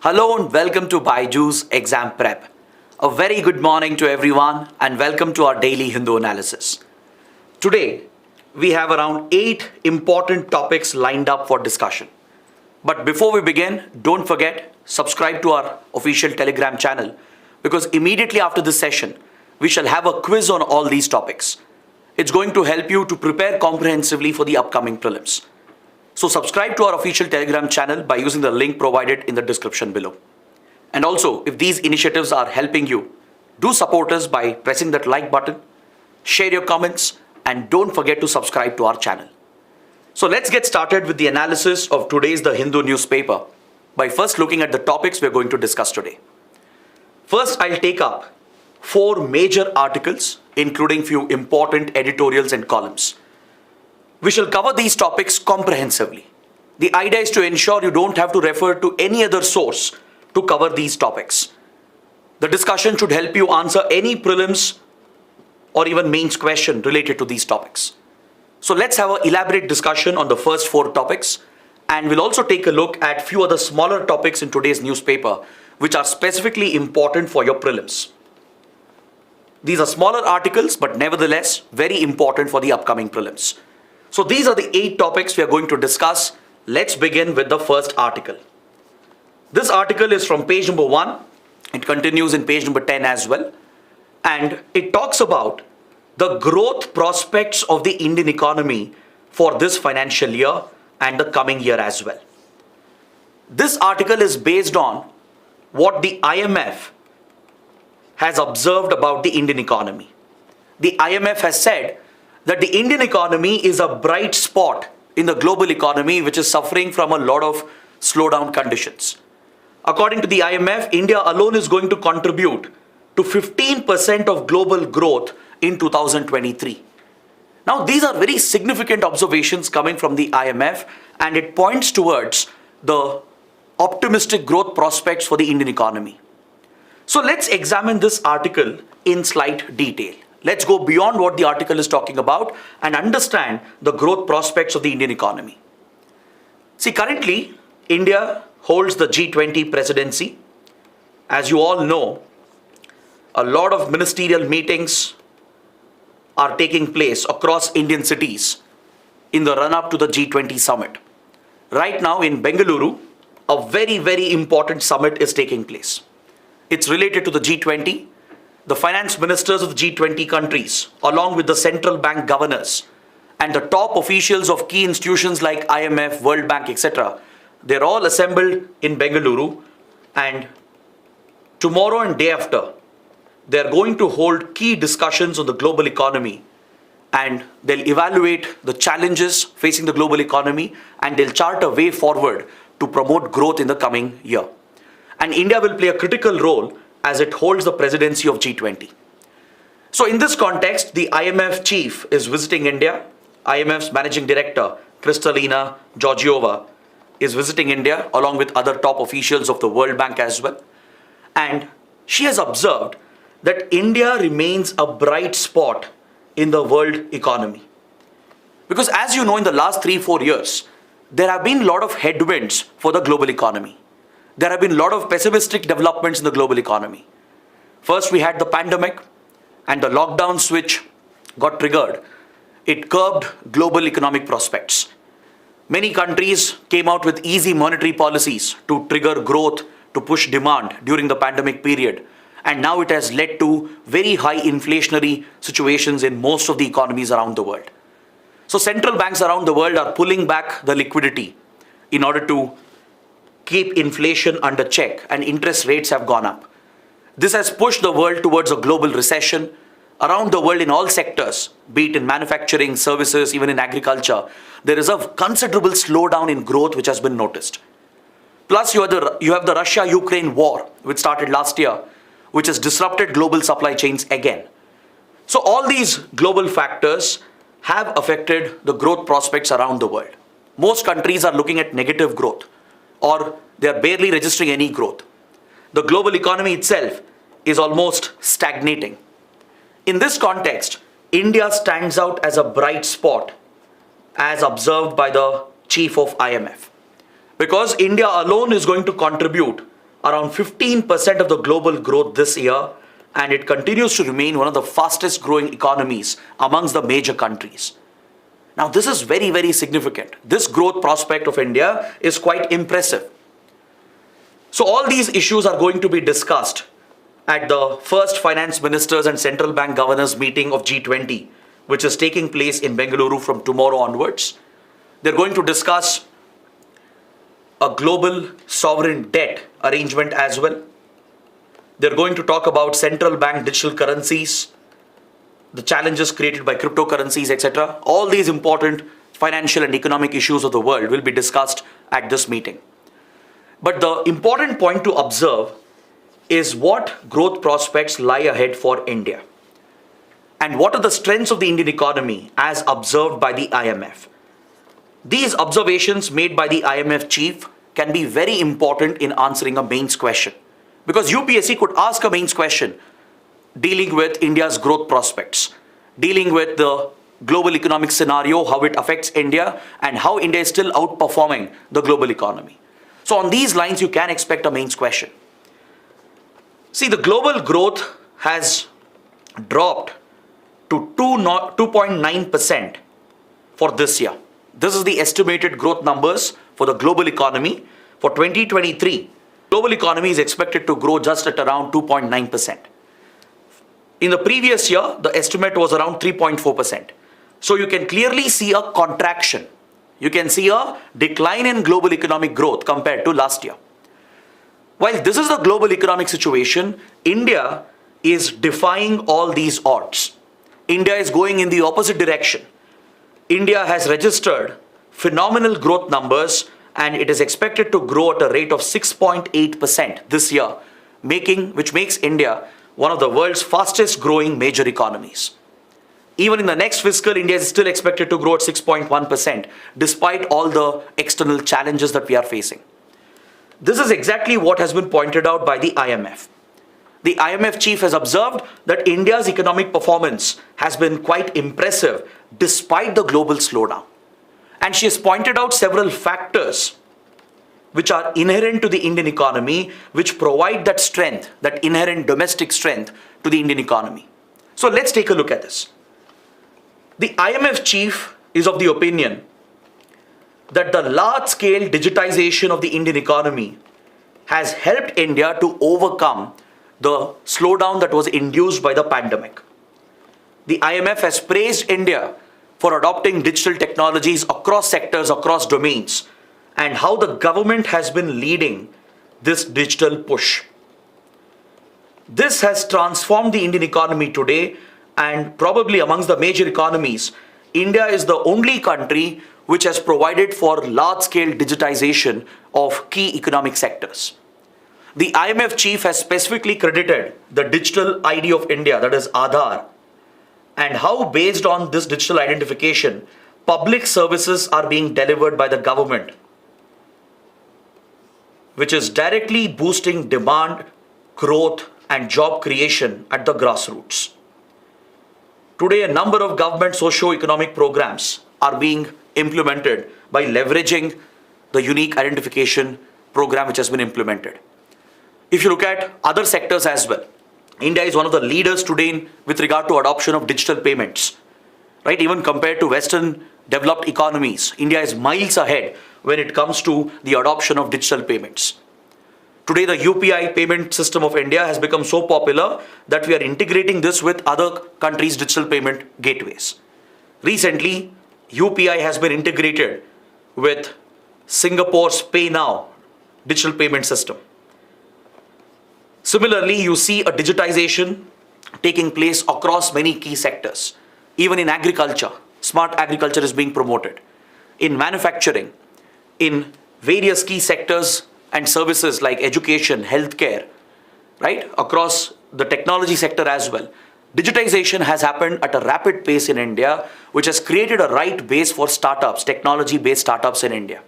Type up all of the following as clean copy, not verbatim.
Hello and welcome to BYJU'S Exam Prep. A very good morning to everyone and welcome to our daily Hindu analysis. Today, we have around 8 important topics lined up for discussion. But before we begin, don't forget, subscribe to our official Telegram channel because immediately after this session, we shall have a quiz on all these topics. It's going to help you to prepare comprehensively for the upcoming prelims. So subscribe to our official Telegram channel by using the link provided in the description below. And also, if these initiatives are helping you, do support us by pressing that like button, share your comments, and don't forget to subscribe to our channel. So let's get started with the analysis of today's The Hindu newspaper by first looking at the topics we're going to discuss today. First, I'll take up 4 major articles, including few important editorials and columns. We shall cover these topics comprehensively. The idea is to ensure you don't have to refer to any other source to cover these topics. The discussion should help you answer any prelims or even mains question related to these topics. So let's have an elaborate discussion on the first 4 topics, and we'll also take a look at few other smaller topics in today's newspaper which are specifically important for your prelims. These are smaller articles but nevertheless very important for the upcoming prelims. So these are the 8 topics we are going to discuss. Let's begin with the first article. This article is from page number 1. It continues in page number 10 as well. And it talks about the growth prospects of the Indian economy for this financial year and the coming year as well. This article is based on what the IMF has observed about the Indian economy. The IMF has said that the Indian economy is a bright spot in the global economy which is suffering from a lot of slowdown conditions. According to the IMF, India alone is going to contribute to 15% of global growth in 2023. Now, these are very significant observations coming from the IMF, and it points towards the optimistic growth prospects for the Indian economy. So let's examine this article in slight detail. Let's go beyond what the article is talking about and understand the growth prospects of the Indian economy. See, currently, India holds the G20 presidency. As you all know, a lot of ministerial meetings are taking place across Indian cities in the run-up to the G20 summit. Right now in Bengaluru, a very, very important summit is taking place. It's related to the G20. The finance ministers of the G20 countries, along with the central bank governors and the top officials of key institutions like IMF, World Bank, etc., they're all assembled in Bengaluru, and tomorrow and day after, they're going to hold key discussions on the global economy, and they'll evaluate the challenges facing the global economy, and they'll chart a way forward to promote growth in the coming year. And India will play a critical role as it holds the presidency of G20. So in this context, the IMF chief is visiting India. IMF's managing director, Kristalina Georgieva, is visiting India along with other top officials of the World Bank as well. And she has observed that India remains a bright spot in the world economy. Because as you know, in the last 3-4 years, there have been a lot of headwinds for the global economy. There have been a lot of pessimistic developments in the global economy. First, we had the pandemic and the lockdowns which got triggered. It curbed global economic prospects. Many countries came out with easy monetary policies to trigger growth, to push demand during the pandemic period. And now it has led to very high inflationary situations in most of the economies around the world. So central banks around the world are pulling back the liquidity in order to keep inflation under check, and interest rates have gone up. This has pushed the world towards a global recession. Around the world in all sectors, be it in manufacturing, services, even in agriculture, there is a considerable slowdown in growth which has been noticed. Plus you have the Russia-Ukraine war which started last year, which has disrupted global supply chains again. So all these global factors have affected the growth prospects around the world. Most countries are looking at negative growth, or they are barely registering any growth. The global economy itself is almost stagnating. In this context, India stands out as a bright spot as observed by the chief of IMF. Because India alone is going to contribute around 15% of the global growth this year, and it continues to remain one of the fastest growing economies amongst the major countries. Now, this is very, very significant. This growth prospect of India is quite impressive. So all these issues are going to be discussed at the first finance ministers and central bank governors meeting of G20, which is taking place in Bengaluru from tomorrow onwards. They're going to discuss a global sovereign debt arrangement as well. They're going to talk about central bank digital currencies, the challenges created by cryptocurrencies, etc. All these important financial and economic issues of the world will be discussed at this meeting. But the important point to observe is what growth prospects lie ahead for India. And what are the strengths of the Indian economy as observed by the IMF? These observations made by the IMF chief can be very important in answering a mains question. Because UPSC could ask a mains question dealing with India's growth prospects, dealing with the global economic scenario, how it affects India, and how India is still outperforming the global economy. So on these lines, you can expect a mains question. See, the global growth has dropped to 2.9% for this year. This is the estimated growth numbers for the global economy. For 2023, global economy is expected to grow just at around 2.9%. In the previous year, the estimate was around 3.4%. So you can clearly see a contraction. You can see a decline in global economic growth compared to last year. While this is the global economic situation, India is defying all these odds. India is going in the opposite direction. India has registered phenomenal growth numbers, and it is expected to grow at a rate of 6.8% this year, which makes India one of the world's fastest growing major economies. Even in the next fiscal, India is still expected to grow at 6.1%, despite all the external challenges that we are facing. This is exactly what has been pointed out by the IMF. The IMF chief has observed that India's economic performance has been quite impressive despite the global slowdown. And she has pointed out several factors which are inherent to the Indian economy, which provide that strength, that inherent domestic strength to the Indian economy. So let's take a look at this. The IMF chief is of the opinion that the large-scale digitization of the Indian economy has helped India to overcome the slowdown that was induced by the pandemic. The IMF has praised India for adopting digital technologies across sectors, across domains, and how the government has been leading this digital push. This has transformed the Indian economy today, and probably amongst the major economies, India is the only country which has provided for large-scale digitization of key economic sectors. The IMF chief has specifically credited the digital ID of India, that is Aadhaar, and how based on this digital identification, public services are being delivered by the government, which is directly boosting demand, growth, and job creation at the grassroots. Today, a number of government socio-economic programs are being implemented by leveraging the unique identification program which has been implemented. If you look at other sectors as well, India is one of the leaders today with regard to adoption of digital payments, right? Even compared to Western developed economies, India is miles ahead when it comes to the adoption of digital payments. Today, the UPI payment system of India has become so popular that we are integrating this with other countries' digital payment gateways. Recently, UPI has been integrated with Singapore's Pay Now digital payment system. Similarly, you see a digitization taking place across many key sectors. Even in agriculture, smart agriculture is being promoted. In manufacturing, in various key sectors and services like education, healthcare, right? Across the technology sector as well. Digitization has happened at a rapid pace in India, which has created a right base for startups, technology-based startups in India.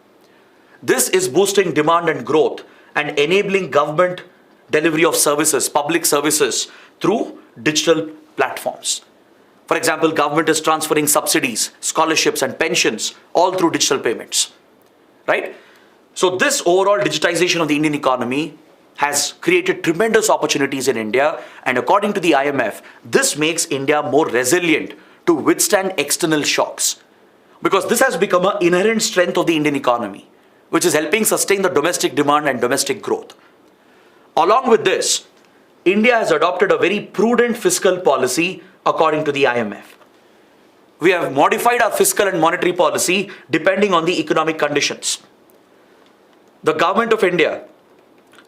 This is boosting demand and growth and enabling government delivery of services, public services through digital platforms. For example, government is transferring subsidies, scholarships and pensions all through digital payments, right? So this overall digitization of the Indian economy has created tremendous opportunities in India, and according to the IMF, this makes India more resilient to withstand external shocks. Because this has become an inherent strength of the Indian economy, which is helping sustain the domestic demand and domestic growth. Along with this, India has adopted a very prudent fiscal policy according to the IMF. We have modified our fiscal and monetary policy depending on the economic conditions. The government of India,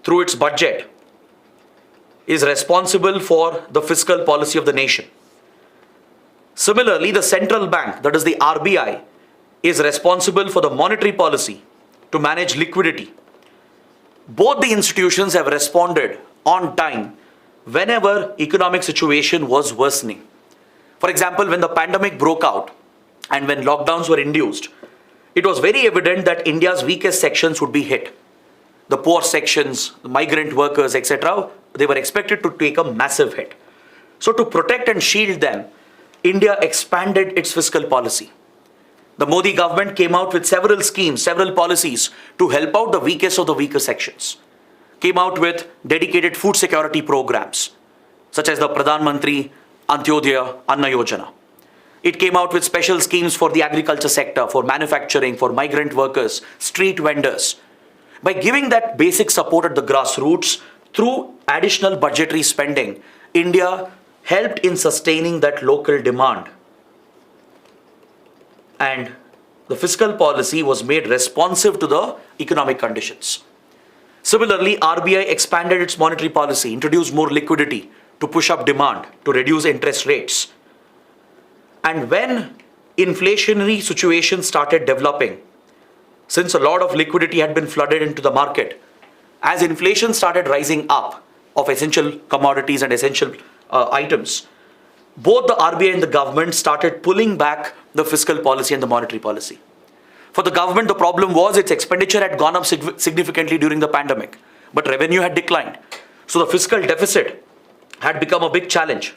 through its budget, is responsible for the fiscal policy of the nation. Similarly, the central bank, that is the RBI, is responsible for the monetary policy to manage liquidity. Both the institutions have responded on time whenever economic situation was worsening. For example, when the pandemic broke out and when lockdowns were induced, it was very evident that India's weakest sections would be hit. The poor sections, the migrant workers, etc., they were expected to take a massive hit. So to protect and shield them, India expanded its fiscal policy. The Modi government came out with several schemes, several policies to help out the weakest of the weaker sections. Came out with dedicated food security programs, such as the Pradhan Mantri Antyodaya Anna Yojana. It came out with special schemes for the agriculture sector, for manufacturing, for migrant workers, street vendors. By giving that basic support at the grassroots through additional budgetary spending, India helped in sustaining that local demand. And the fiscal policy was made responsive to the economic conditions. Similarly, RBI expanded its monetary policy, introduced more liquidity to push up demand, to reduce interest rates. And when inflationary situations started developing, since a lot of liquidity had been flooded into the market, as inflation started rising up of essential commodities and essential items, both the RBI and the government started pulling back the fiscal policy and the monetary policy. For the government, the problem was its expenditure had gone up significantly during the pandemic, but revenue had declined. So the fiscal deficit had become a big challenge.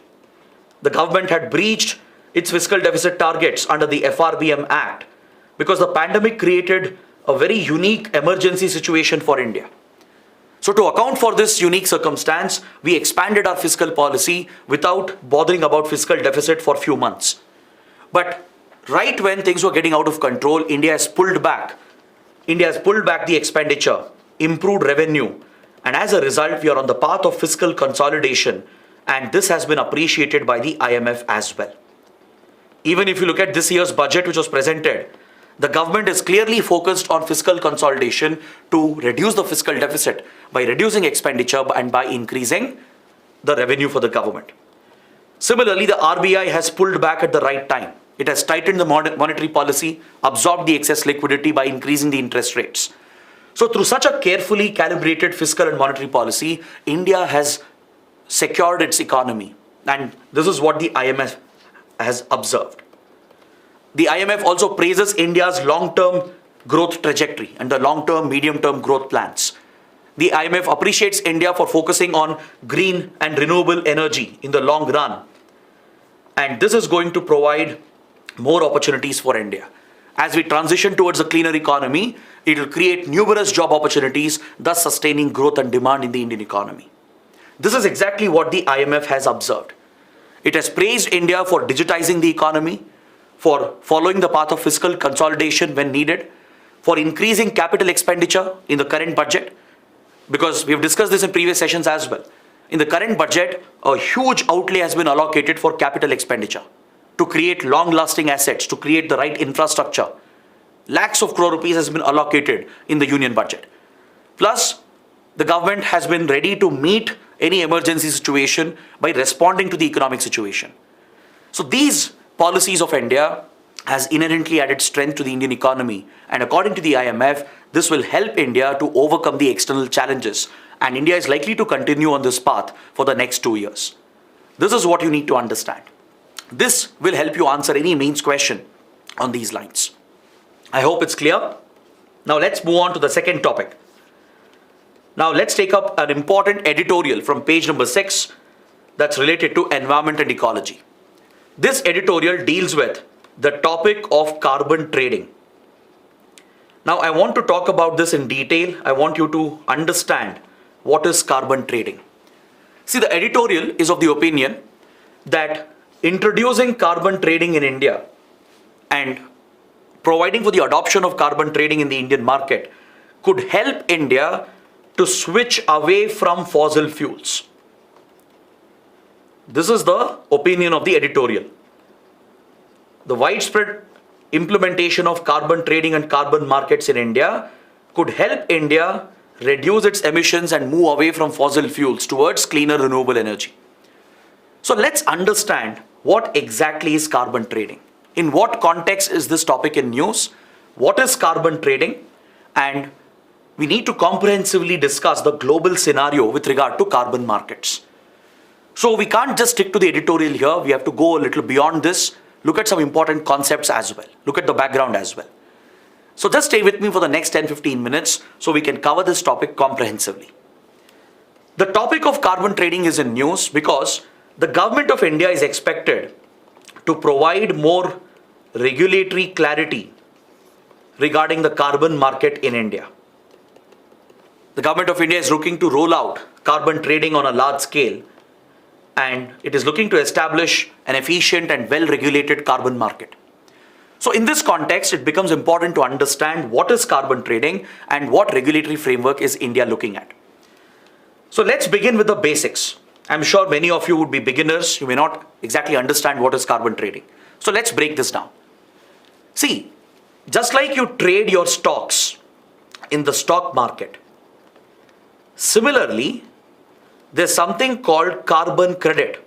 The government had breached its fiscal deficit targets under the FRBM Act because the pandemic created a very unique emergency situation for India. So to account for this unique circumstance, we expanded our fiscal policy without bothering about fiscal deficit for a few months. But right when things were getting out of control, India has pulled back. India has pulled back the expenditure, improved revenue, and as a result, we are on the path of fiscal consolidation, and this has been appreciated by the IMF as well. Even if you look at this year's budget which was presented, the government is clearly focused on fiscal consolidation to reduce the fiscal deficit by reducing expenditure and by increasing the revenue for the government. Similarly, the RBI has pulled back at the right time. It has tightened the monetary policy, absorbed the excess liquidity by increasing the interest rates. So through such a carefully calibrated fiscal and monetary policy, India has secured its economy. And this is what the IMF has observed. The IMF also praises India's long-term growth trajectory and the long-term, medium-term growth plans. The IMF appreciates India for focusing on green and renewable energy in the long run. And this is going to provide more opportunities for India. As we transition towards a cleaner economy, it will create numerous job opportunities, thus sustaining growth and demand in the Indian economy. This is exactly what the IMF has observed. It has praised India for digitizing the economy, for following the path of fiscal consolidation when needed, for increasing capital expenditure in the current budget, because we have discussed this in previous sessions as well. In the current budget, a huge outlay has been allocated for capital expenditure to create long-lasting assets, to create the right infrastructure. Lakhs of crore rupees has been allocated in the union budget. Plus, the government has been ready to meet any emergency situation by responding to the economic situation. So these policies of India has inherently added strength to the Indian economy, and according to the IMF, this will help India to overcome the external challenges, and India is likely to continue on this path for the next 2 years. This is what you need to understand. This will help you answer any mains question on these lines. I hope it's clear. Now let's move on to the second topic. Now let's take up an important editorial from page number 6 that's related to environment and ecology. This editorial deals with the topic of carbon trading. Now I want to talk about this in detail. I want you to understand what is carbon trading. See, the editorial is of the opinion that introducing carbon trading in India and providing for the adoption of carbon trading in the Indian market could help India to switch away from fossil fuels. This is the opinion of the editorial. The widespread implementation of carbon trading and carbon markets in India could help India reduce its emissions and move away from fossil fuels towards cleaner renewable energy. So let's understand what exactly is carbon trading. In what context is this topic in news? What is carbon trading? And we need to comprehensively discuss the global scenario with regard to carbon markets. So we can't just stick to the editorial here. We have to go a little beyond this. Look at some important concepts as well. Look at the background as well. So just stay with me for the next 10-15 minutes so we can cover this topic comprehensively. The topic of carbon trading is in news because the government of India is expected to provide more regulatory clarity regarding the carbon market in India. The government of India is looking to roll out carbon trading on a large scale, and it is looking to establish an efficient and well-regulated carbon market. So in this context, it becomes important to understand what is carbon trading and what regulatory framework is India looking at. So let's begin with the basics. I'm sure many of you would be beginners. You may not exactly understand what is carbon trading. So let's break this down. See, just like you trade your stocks in the stock market, similarly, there's something called carbon credit,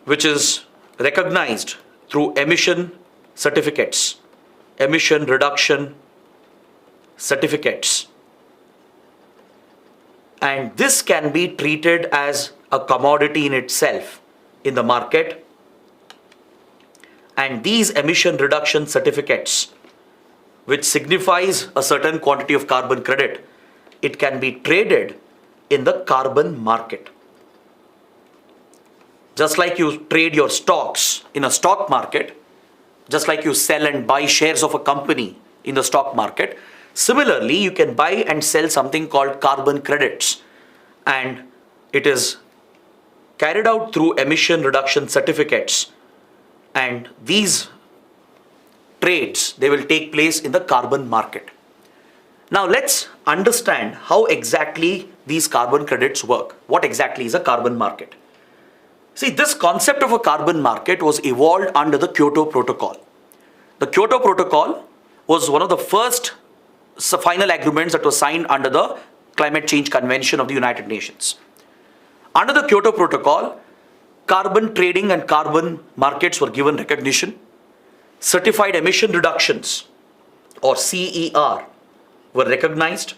which is recognized through emission certificates, emission reduction certificates. And this can be treated as a commodity in itself in the market. And these emission reduction certificates, which signifies a certain quantity of carbon credit, it can be traded in the carbon market. Just like you trade your stocks in a stock market, just like you sell and buy shares of a company in the stock market, similarly, you can buy and sell something called carbon credits, and it is carried out through emission reduction certificates. And these trades, they will take place in the carbon market. Now let's understand how exactly these carbon credits work. What exactly is a carbon market? See, this concept of a carbon market was evolved under the Kyoto Protocol. The Kyoto Protocol was one of the first final agreements that was signed under the Climate Change Convention of the United Nations. Under the Kyoto Protocol, carbon trading and carbon markets were given recognition. Certified emission reductions, or CER, were recognized,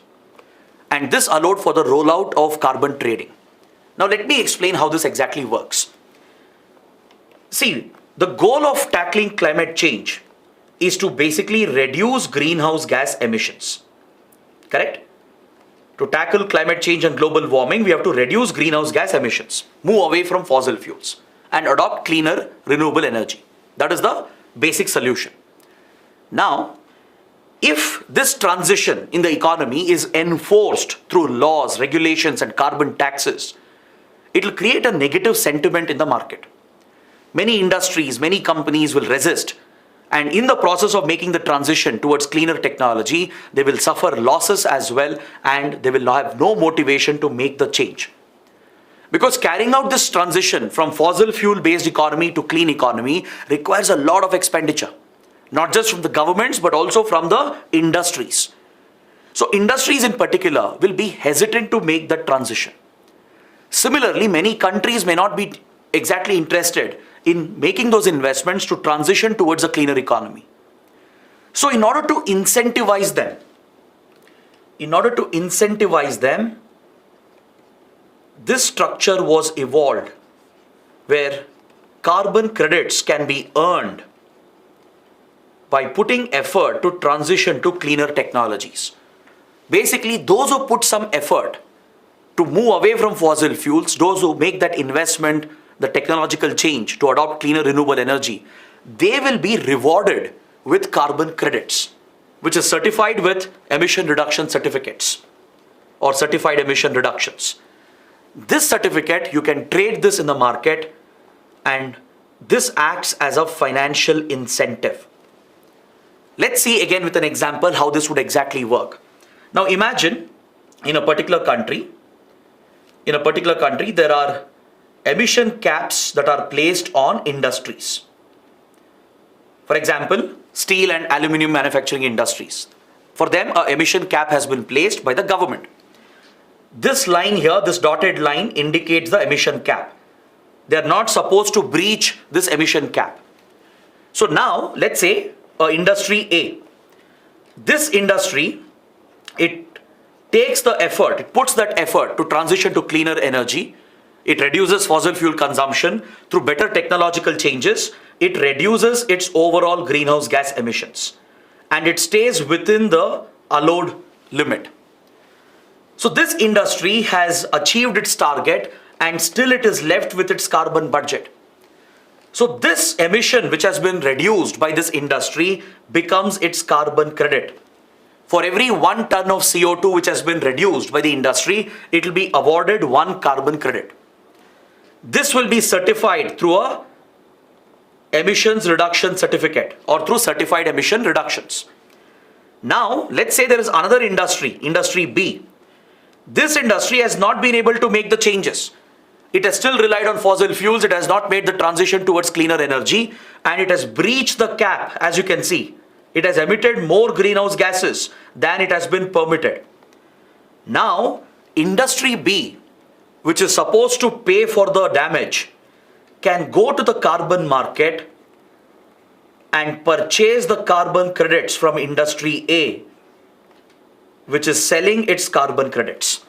and this allowed for the rollout of carbon trading. Now let me explain how this exactly works. See, the goal of tackling climate change is to basically reduce greenhouse gas emissions. Correct? To tackle climate change and global warming, we have to reduce greenhouse gas emissions, move away from fossil fuels, and adopt cleaner renewable energy. That is the basic solution. Now, if this transition in the economy is enforced through laws, regulations, and carbon taxes, it will create a negative sentiment in the market. Many industries, many companies will resist, and in the process of making the transition towards cleaner technology, they will suffer losses as well, and they will have no motivation to make the change. Because carrying out this transition from fossil fuel based economy to clean economy requires a lot of expenditure, not just from the governments but also from the industries. So industries in particular will be hesitant to make that transition. Similarly, many countries may not be exactly interested in making those investments to transition towards a cleaner economy. So in order to incentivize them, this structure was evolved where carbon credits can be earned by putting effort to transition to cleaner technologies. Basically, those who put some effort to move away from fossil fuels, those who make that investment, the technological change to adopt cleaner renewable energy, they will be rewarded with carbon credits, which is certified with emission reduction certificates. or certified emission reductions. This certificate, you can trade this in the market, and this acts as a financial incentive. Let's see again with an example how this would exactly work. Now imagine in a particular country, there are emission caps that are placed on industries. For example, steel and aluminum manufacturing industries. For them, an emission cap has been placed by the government. This line here, this dotted line, indicates the emission cap. They are not supposed to breach this emission cap. So now, let's say industry A. This industry, it takes the effort, it puts that effort to transition to cleaner energy. It reduces fossil fuel consumption through better technological changes. It reduces its overall greenhouse gas emissions, and it stays within the allowed limit. So this industry has achieved its target, and still it is left with its carbon budget. So this emission which has been reduced by this industry becomes its carbon credit. For every 1 ton of CO2 which has been reduced by the industry, it will be awarded 1 carbon credit. This will be certified through a emissions reduction certificate or through certified emission reductions. Now, let's say there is another industry, industry B. This industry has not been able to make the changes. It has still relied on fossil fuels. It has not made the transition towards cleaner energy, and it has breached the cap. As you can see, it has emitted more greenhouse gases than it has been permitted. Now, industry B, which is supposed to pay for the damage, can go to the carbon market and purchase the carbon credits from industry A, which is selling its carbon credits.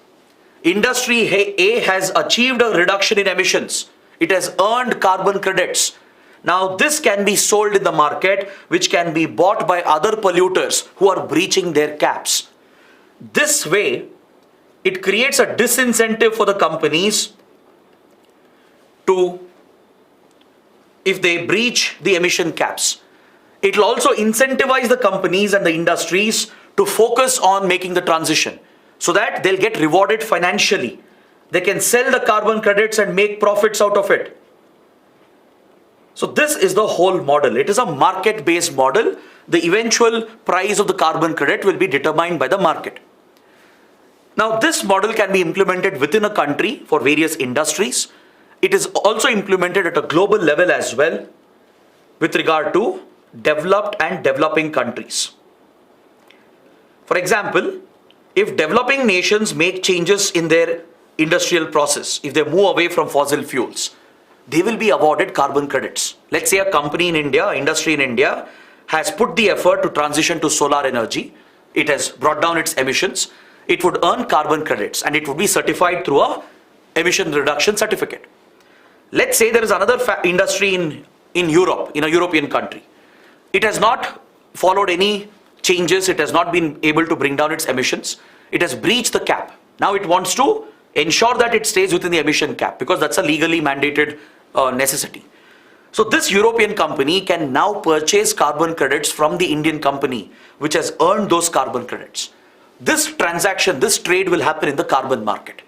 Industry A has achieved a reduction in emissions. It has earned carbon credits. Now this can be sold in the market, which can be bought by other polluters who are breaching their caps. This way, it creates a disincentive for the companies to, if they breach the emission caps. It will also incentivize the companies and the industries to focus on making the transition, so that they'll get rewarded financially. They can sell the carbon credits and make profits out of it. So this is the whole model. It is a market-based model. The eventual price of the carbon credit will be determined by the market. Now this model can be implemented within a country for various industries. It is also implemented at a global level as well with regard to developed and developing countries. For example, if developing nations make changes in their industrial process, if they move away from fossil fuels, they will be awarded carbon credits. Let's say a company in India, industry in India, has put the effort to transition to solar energy. It has brought down its emissions. It would earn carbon credits, and it would be certified through a emission reduction certificate. Let's say there is another industry in Europe, in a European country. It has not followed any changes. It has not been able to bring down its emissions. It has breached the cap. Now it wants to ensure that it stays within the emission cap, because that's a legally mandated necessity. So this European company can now purchase carbon credits from the Indian company which has earned those carbon credits. This transaction, this trade will happen in the carbon market.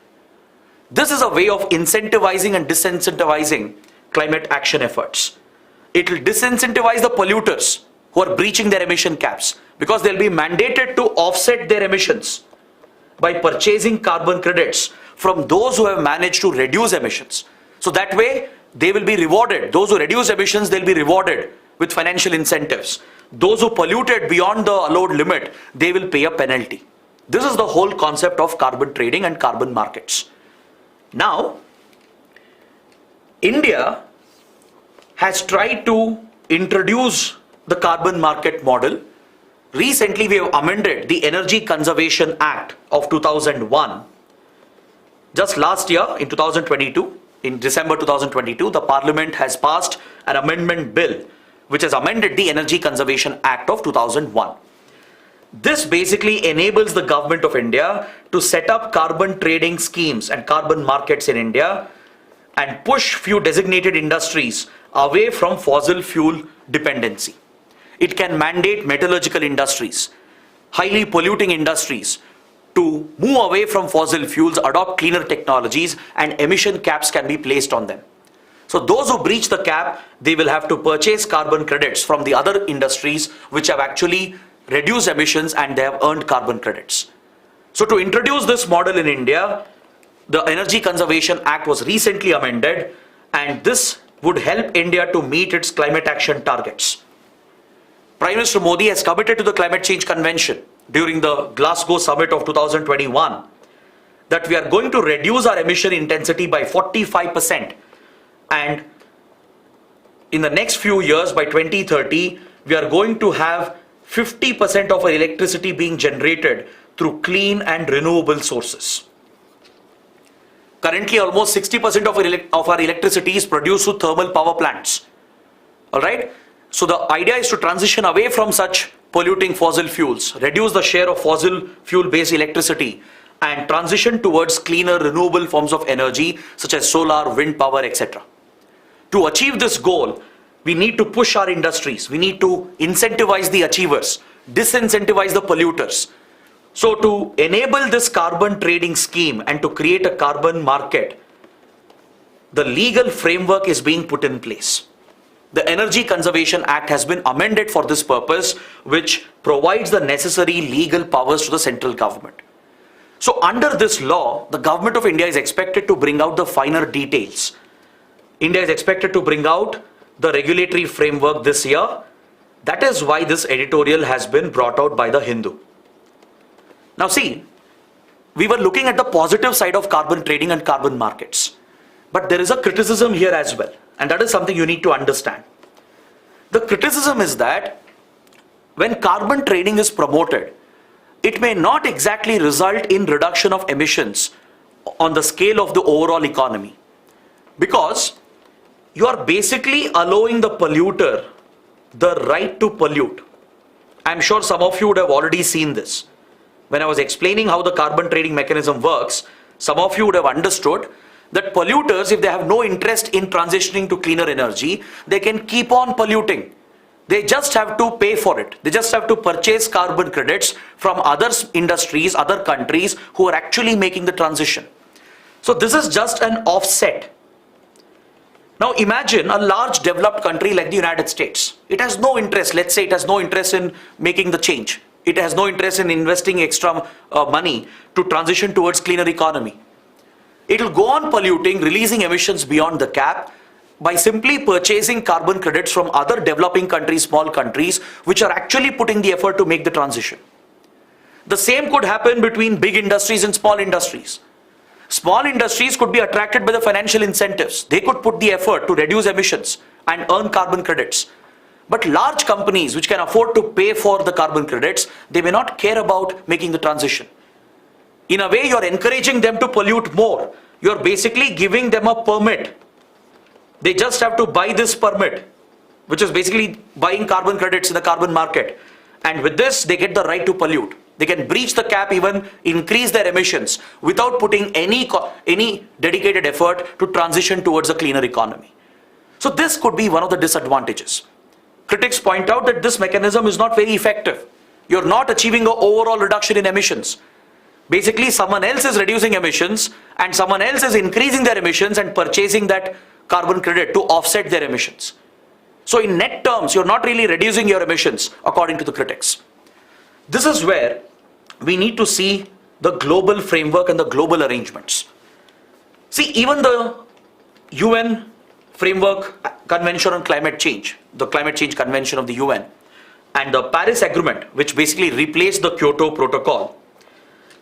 This is a way of incentivizing and disincentivizing climate action efforts. It will disincentivize the polluters who are breaching their emission caps, because they'll be mandated to offset their emissions by purchasing carbon credits from those who have managed to reduce emissions. So that way they will be rewarded. Those who reduce emissions, they'll be rewarded with financial incentives. Those who polluted beyond the allowed limit, they will pay a penalty. This is the whole concept of carbon trading and carbon markets. Now, India has tried to introduce the carbon market model. Recently, we have amended the Energy Conservation Act of 2001. Just last year, in 2022, in December 2022, the Parliament has passed an amendment bill which has amended the Energy Conservation Act of 2001. This basically enables the government of India to set up carbon trading schemes and carbon markets in India and push few designated industries away from fossil fuel dependency. It can mandate metallurgical industries, highly polluting industries, to move away from fossil fuels, adopt cleaner technologies, and emission caps can be placed on them. So those who breach the cap, they will have to purchase carbon credits from the other industries which have actually reduced emissions and they have earned carbon credits. So to introduce this model in India, the Energy Conservation Act was recently amended, and this would help India to meet its climate action targets. Prime Minister Modi has committed to the Climate Change Convention during the Glasgow Summit of 2021 that we are going to reduce our emission intensity by 45%, and in the next few years, by 2030, we are going to have 50% of our electricity being generated through clean and renewable sources. Currently, almost 60% of our electricity is produced through thermal power plants. All right. So the idea is to transition away from such polluting fossil fuels, reduce the share of fossil fuel-based electricity, and transition towards cleaner, renewable forms of energy such as solar, wind power, etc. To achieve this goal, we need to push our industries. We need to incentivize the achievers, disincentivize the polluters. So to enable this carbon trading scheme and to create a carbon market, the legal framework is being put in place. The Energy Conservation Act has been amended for this purpose, which provides the necessary legal powers to the central government. So under this law, the government of India is expected to bring out the finer details. India is expected to bring out the regulatory framework this year. That is why this editorial has been brought out by the Hindu. Now see, we were looking at the positive side of carbon trading and carbon markets. But there is a criticism here as well. And that is something you need to understand. The criticism is that when carbon trading is promoted, it may not exactly result in reduction of emissions on the scale of the overall economy. Because you are basically allowing the polluter the right to pollute. I'm sure some of you would have already seen this. When I was explaining how the carbon trading mechanism works, some of you would have understood that polluters, if they have no interest in transitioning to cleaner energy, they can keep on polluting. They just have to pay for it. They just have to purchase carbon credits from other industries, other countries who are actually making the transition. So this is just an offset. Now imagine a large developed country like the United States. It has no interest, let's say it has no interest in making the change. It has no interest in investing extra money to transition towards cleaner economy. It will go on polluting, releasing emissions beyond the cap by simply purchasing carbon credits from other developing countries, small countries, which are actually putting the effort to make the transition. The same could happen between big industries and small industries. Small industries could be attracted by the financial incentives. They could put the effort to reduce emissions and earn carbon credits. But large companies which can afford to pay for the carbon credits, they may not care about making the transition. In a way, you're encouraging them to pollute more. You're basically giving them a permit. They just have to buy this permit, which is basically buying carbon credits in the carbon market. And with this, they get the right to pollute. They can breach the cap, even increase their emissions without putting any dedicated effort to transition towards a cleaner economy. So this could be one of the disadvantages. Critics point out that this mechanism is not very effective. You're not achieving an overall reduction in emissions. Basically, someone else is reducing emissions and someone else is increasing their emissions and purchasing that carbon credit to offset their emissions. So in net terms, you're not really reducing your emissions, according to the critics. This is where we need to see the global framework and the global arrangements. See, even the UN Framework Convention on Climate Change, the Climate Change Convention of the UN, and the Paris Agreement, which basically replaced the Kyoto Protocol,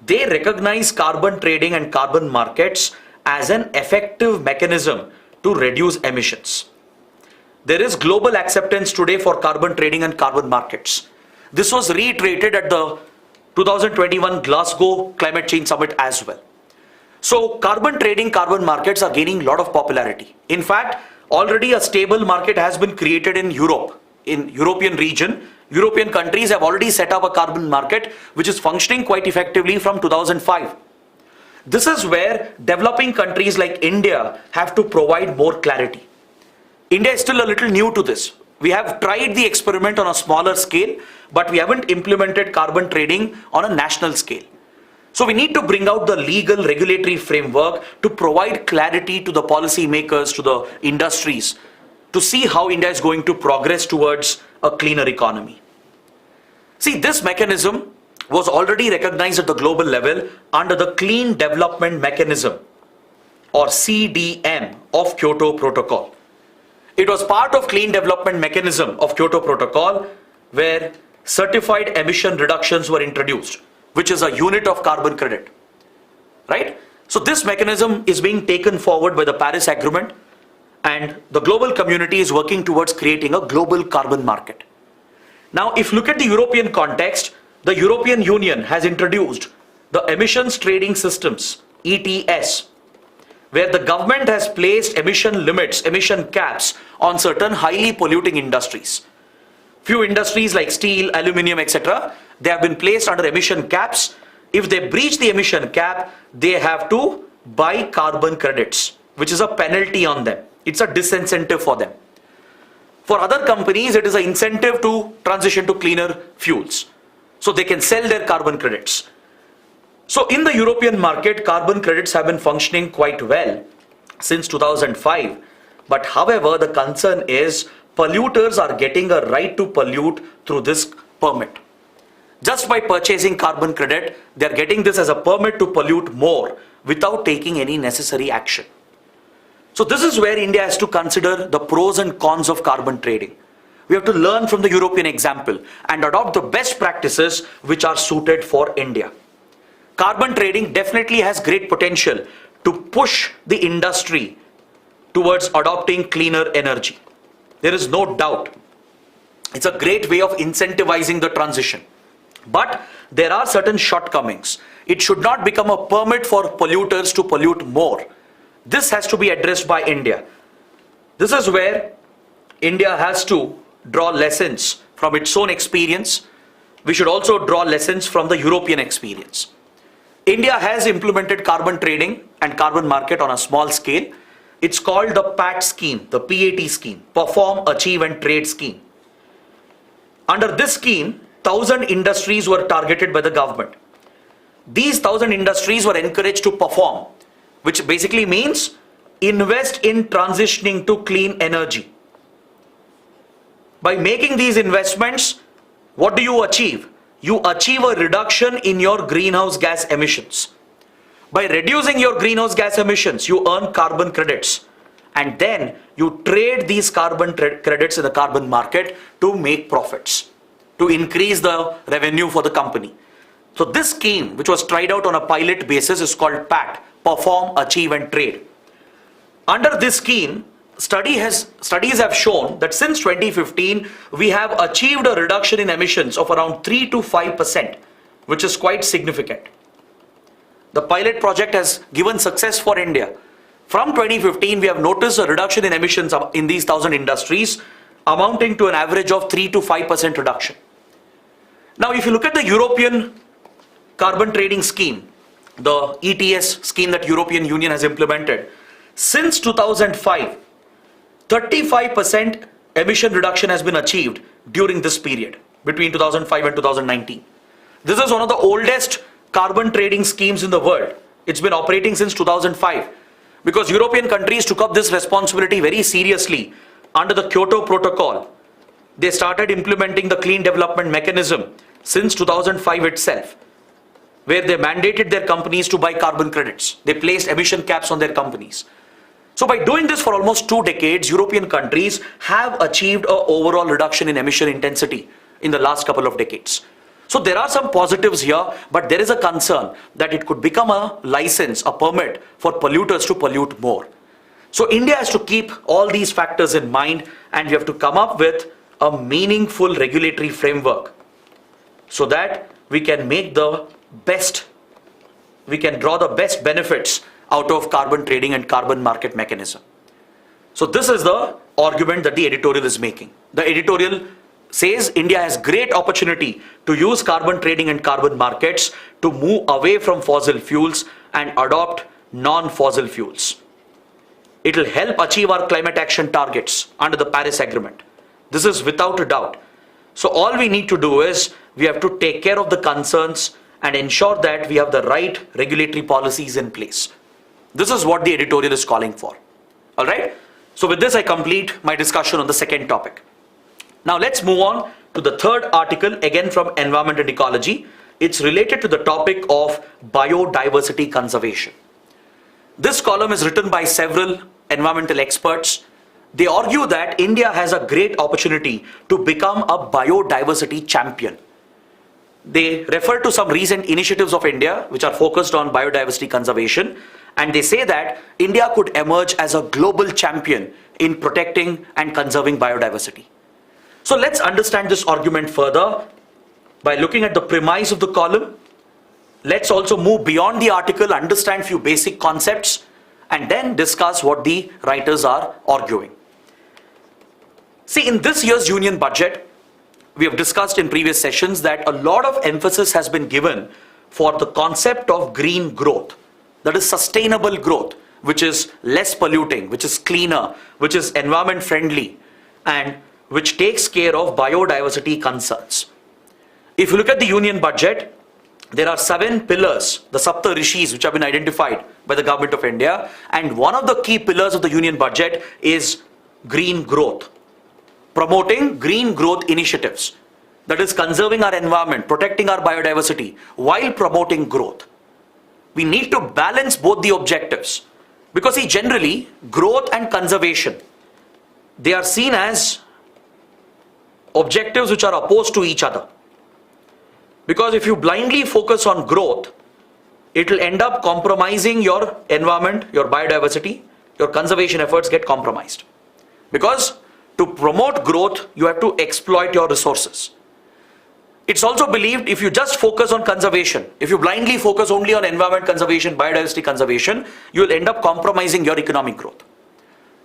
they recognize carbon trading and carbon markets as an effective mechanism to reduce emissions. There is global acceptance today for carbon trading and carbon markets. This was reiterated at the 2021 Glasgow Climate Change Summit as well. So carbon trading, carbon markets are gaining a lot of popularity. In fact, already a stable market has been created in Europe, in European region. European countries have already set up a carbon market which is functioning quite effectively from 2005. This is where developing countries like India have to provide more clarity. India is still a little new to this. We have tried the experiment on a smaller scale, but we haven't implemented carbon trading on a national scale. So we need to bring out the legal regulatory framework to provide clarity to the policy makers, to the industries, to see how India is going to progress towards a cleaner economy. See, this mechanism was already recognized at the global level under the Clean Development Mechanism, or CDM, of Kyoto Protocol. It was part of Clean Development Mechanism of Kyoto Protocol where certified emission reductions were introduced, which is a unit of carbon credit, right? So this mechanism is being taken forward by the Paris Agreement, and the global community is working towards creating a global carbon market. Now, if you look at the European context, the European Union has introduced the emissions trading systems, ETS, where the government has placed emission limits, emission caps on certain highly polluting industries. Few industries like steel, aluminium, etc., they have been placed under emission caps. If they breach the emission cap, they have to buy carbon credits, which is a penalty on them. It's a disincentive for them. For other companies, it is an incentive to transition to cleaner fuels, so they can sell their carbon credits. So in the European market, carbon credits have been functioning quite well since 2005. But however, the concern is polluters are getting a right to pollute through this permit. Just by purchasing carbon credit, they are getting this as a permit to pollute more without taking any necessary action. So this is where India has to consider the pros and cons of carbon trading. We have to learn from the European example and adopt the best practices which are suited for India. Carbon trading definitely has great potential to push the industry towards adopting cleaner energy. There is no doubt. It's a great way of incentivizing the transition. But there are certain shortcomings. It should not become a permit for polluters to pollute more. This has to be addressed by India. This is where India has to draw lessons from its own experience. We should also draw lessons from the European experience. India has implemented carbon trading and carbon market on a small scale. It's called the PAT scheme, the PAT scheme, Perform, Achieve and Trade scheme. Under this scheme, 1,000 industries were targeted by the government. These 1,000 industries were encouraged to perform, which basically means invest in transitioning to clean energy. By making these investments, what do you achieve? You achieve a reduction in your greenhouse gas emissions. By reducing your greenhouse gas emissions, you earn carbon credits. And then you trade these carbon credits in the carbon market to make profits, to increase the revenue for the company. So this scheme, which was tried out on a pilot basis, is called PAT, Perform, Achieve and Trade. Under this scheme, studies have shown that since 2015, we have achieved a reduction in emissions of around 3 to 5%, which is quite significant. The pilot project has given success for India. From 2015, we have noticed a reduction in emissions in these 1,000 industries, amounting to an average of 3 to 5% reduction. Now, if you look at the European carbon trading scheme, the ETS scheme that European Union has implemented, since 2005, 35% emission reduction has been achieved during this period, between 2005 and 2019. This is one of the oldest carbon trading schemes in the world. It's been operating since 2005 because European countries took up this responsibility very seriously under the Kyoto Protocol. They started implementing the Clean Development Mechanism since 2005 itself, where they mandated their companies to buy carbon credits. They placed emission caps on their companies. So by doing this for almost 2 decades, European countries have achieved an overall reduction in emission intensity in the last couple of decades. So there are some positives here, but there is a concern that it could become a license, a permit for polluters to pollute more. So India has to keep all these factors in mind, and we have to come up with a meaningful regulatory framework so that we can make the best, we can draw the best benefits out of carbon trading and carbon market mechanism. So this is the argument that the editorial is making. The editorial says India has great opportunity to use carbon trading and carbon markets to move away from fossil fuels and adopt non-fossil fuels. It will help achieve our climate action targets under the Paris Agreement. This is without a doubt. So all we need to do is we have to take care of the concerns and ensure that we have the right regulatory policies in place. This is what the editorial is calling for. All right. So with this, I complete my discussion on the second topic. Now let's move on to the third article, again from Environment and Ecology. It's related to the topic of biodiversity conservation. This column is written by several environmental experts. They argue that India has a great opportunity to become a biodiversity champion. They refer to some recent initiatives of India which are focused on biodiversity conservation, and they say that India could emerge as a global champion in protecting and conserving biodiversity. So let's understand this argument further by looking at the premise of the column. Let's also move beyond the article, understand few basic concepts, and then discuss what the writers are arguing. See, in this year's union budget, we have discussed in previous sessions that a lot of emphasis has been given for the concept of green growth, that is sustainable growth, which is less polluting, which is cleaner, which is environment friendly, and which takes care of biodiversity concerns. If you look at the union budget, there are 7 pillars, the Sapta Rishis, which have been identified by the government of India, and one of the key pillars of the union budget is green growth. Promoting green growth initiatives, that is conserving our environment, protecting our biodiversity while promoting growth. We need to balance both the objectives, because see, generally growth and conservation, they are seen as objectives which are opposed to each other. Because if you blindly focus on growth, it will end up compromising your environment, your biodiversity, your conservation efforts get compromised. Because to promote growth, you have to exploit your resources. It's also believed if you just focus on conservation, if you blindly focus only on environment conservation, biodiversity conservation, you will end up compromising your economic growth.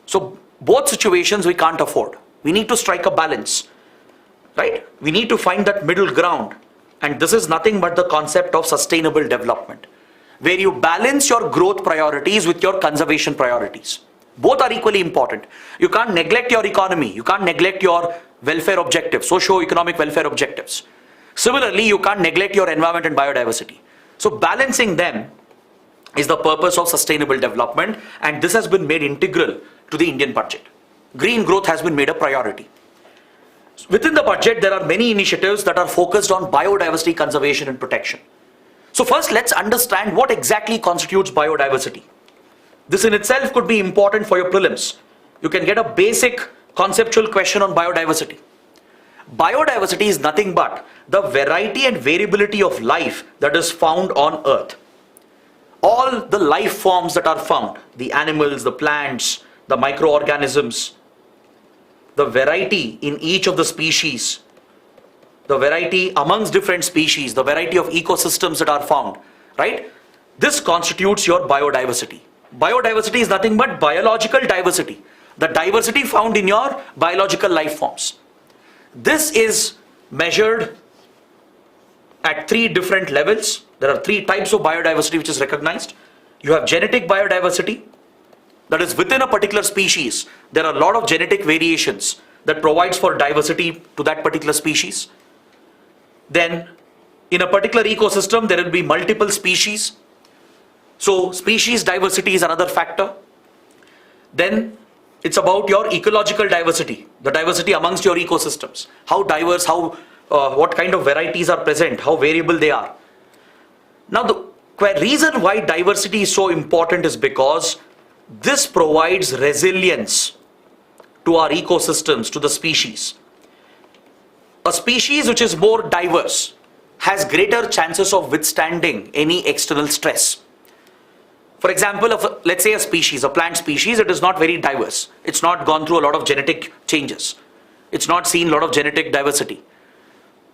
So both situations we can't afford. We need to strike a balance, right? We need to find that middle ground. And this is nothing but the concept of sustainable development, where you balance your growth priorities with your conservation priorities. Both are equally important. You can't neglect your economy. You can't neglect your welfare objectives, socio-economic welfare objectives. Similarly, you can't neglect your environment and biodiversity. So balancing them is the purpose of sustainable development, and this has been made integral to the Indian budget. Green growth has been made a priority. Within the budget, there are many initiatives that are focused on biodiversity conservation and protection. So first, let's understand what exactly constitutes biodiversity. This in itself could be important for your prelims. You can get a basic conceptual question on biodiversity. Biodiversity is nothing but the variety and variability of life that is found on Earth. All the life forms that are found, the animals, the plants, the microorganisms, the variety in each of the species, the variety amongst different species, the variety of ecosystems that are found, right? This constitutes your biodiversity. Biodiversity is nothing but biological diversity, the diversity found in your biological life forms. This is measured at 3 different levels. There are 3 types of biodiversity which is recognized. You have genetic biodiversity, that is within a particular species, there are a lot of genetic variations that provides for diversity to that particular species. Then in a particular ecosystem, there will be multiple species. So species diversity is another factor. Then it's about your ecological diversity, the diversity amongst your ecosystems. How diverse, what kind of varieties are present, how variable they are. Now the reason why diversity is so important is because this provides resilience to our ecosystems, to the species. A species which is more diverse has greater chances of withstanding any external stress. For example, let's say a species, a plant species, it is not very diverse. It's not gone through a lot of genetic changes. It's not seen a lot of genetic diversity.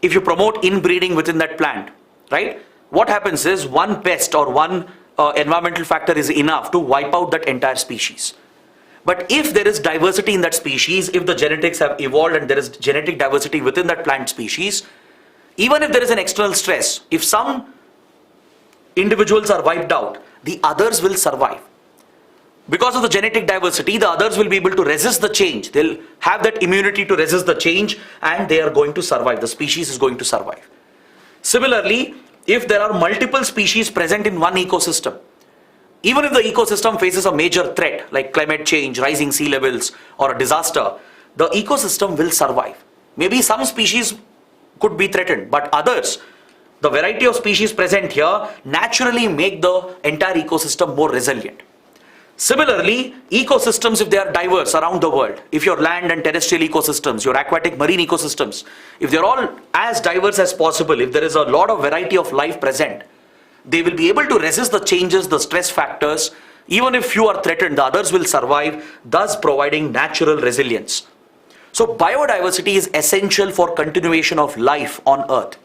If you promote inbreeding within that plant, right? What happens is one pest or one environmental factor is enough to wipe out that entire species. But if there is diversity in that species, if the genetics have evolved and there is genetic diversity within that plant species, even if there is an external stress, if some individuals are wiped out, the others will survive. Because of the genetic diversity, the others will be able to resist the change. They'll have that immunity to resist the change and they are going to survive. The species is going to survive. Similarly, if there are multiple species present in one ecosystem, even if the ecosystem faces a major threat like climate change, rising sea levels, or a disaster, the ecosystem will survive. Maybe some species could be threatened, but others, the variety of species present here, naturally make the entire ecosystem more resilient. Similarly, ecosystems, if they are diverse around the world, if your land and terrestrial ecosystems, your aquatic marine ecosystems, if they're all as diverse as possible, if there is a lot of variety of life present, they will be able to resist the changes, the stress factors. Even if few are threatened, the others will survive, thus providing natural resilience. So biodiversity is essential for continuation of life on Earth.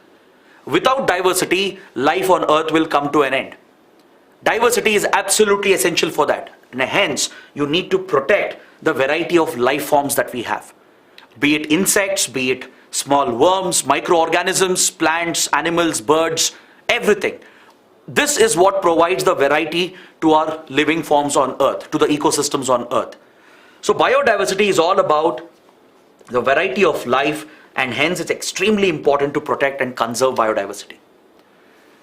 Without diversity, life on Earth will come to an end. Diversity is absolutely essential for that. And hence, you need to protect the variety of life forms that we have. Be it insects, be it small worms, microorganisms, plants, animals, birds, everything. This is what provides the variety to our living forms on Earth, to the ecosystems on Earth. So biodiversity is all about the variety of life, and hence it's extremely important to protect and conserve biodiversity.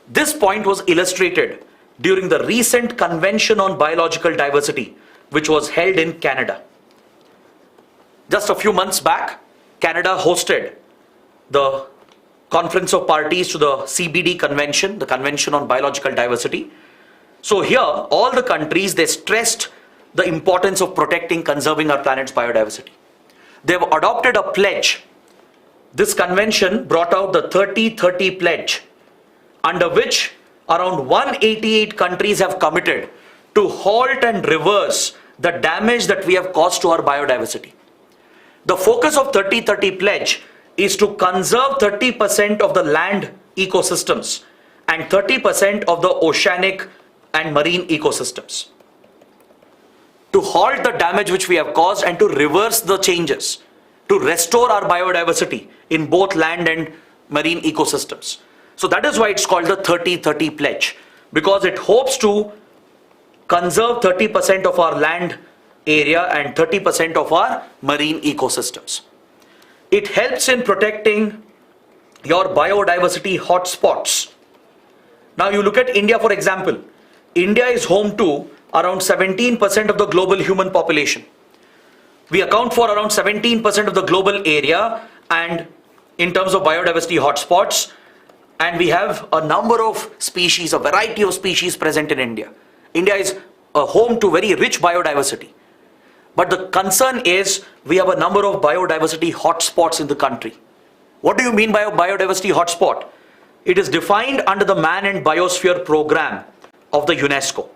This point was illustrated during the recent Convention on Biological Diversity, which was held in Canada. Just a few months back, Canada hosted the Conference of Parties to the CBD Convention, the Convention on Biological Diversity. So here, all the countries, they stressed the importance of protecting, conserving our planet's biodiversity. They have adopted a pledge. This convention brought out the 30-30 pledge, under which around 188 countries have committed to halt and reverse the damage that we have caused to our biodiversity. The focus of 30-30 pledge is to conserve 30% of the land ecosystems and 30% of the oceanic and marine ecosystems. To halt the damage which we have caused and to reverse the changes, to restore our biodiversity in both land and marine ecosystems. So that is why it's called the 30-30 pledge, because it hopes to conserve 30% of our land area and 30% of our marine ecosystems. It helps in protecting your biodiversity hotspots. Now you look at India, for example. India is home to around 17% of the global human population. We account for around 17% of the global area and in terms of biodiversity hotspots, and we have a number of species, a variety of species present in India. India is a home to very rich biodiversity. But the concern is we have a number of biodiversity hotspots in the country. What do you mean by a biodiversity hotspot? It is defined under the Man and Biosphere program of the UNESCO.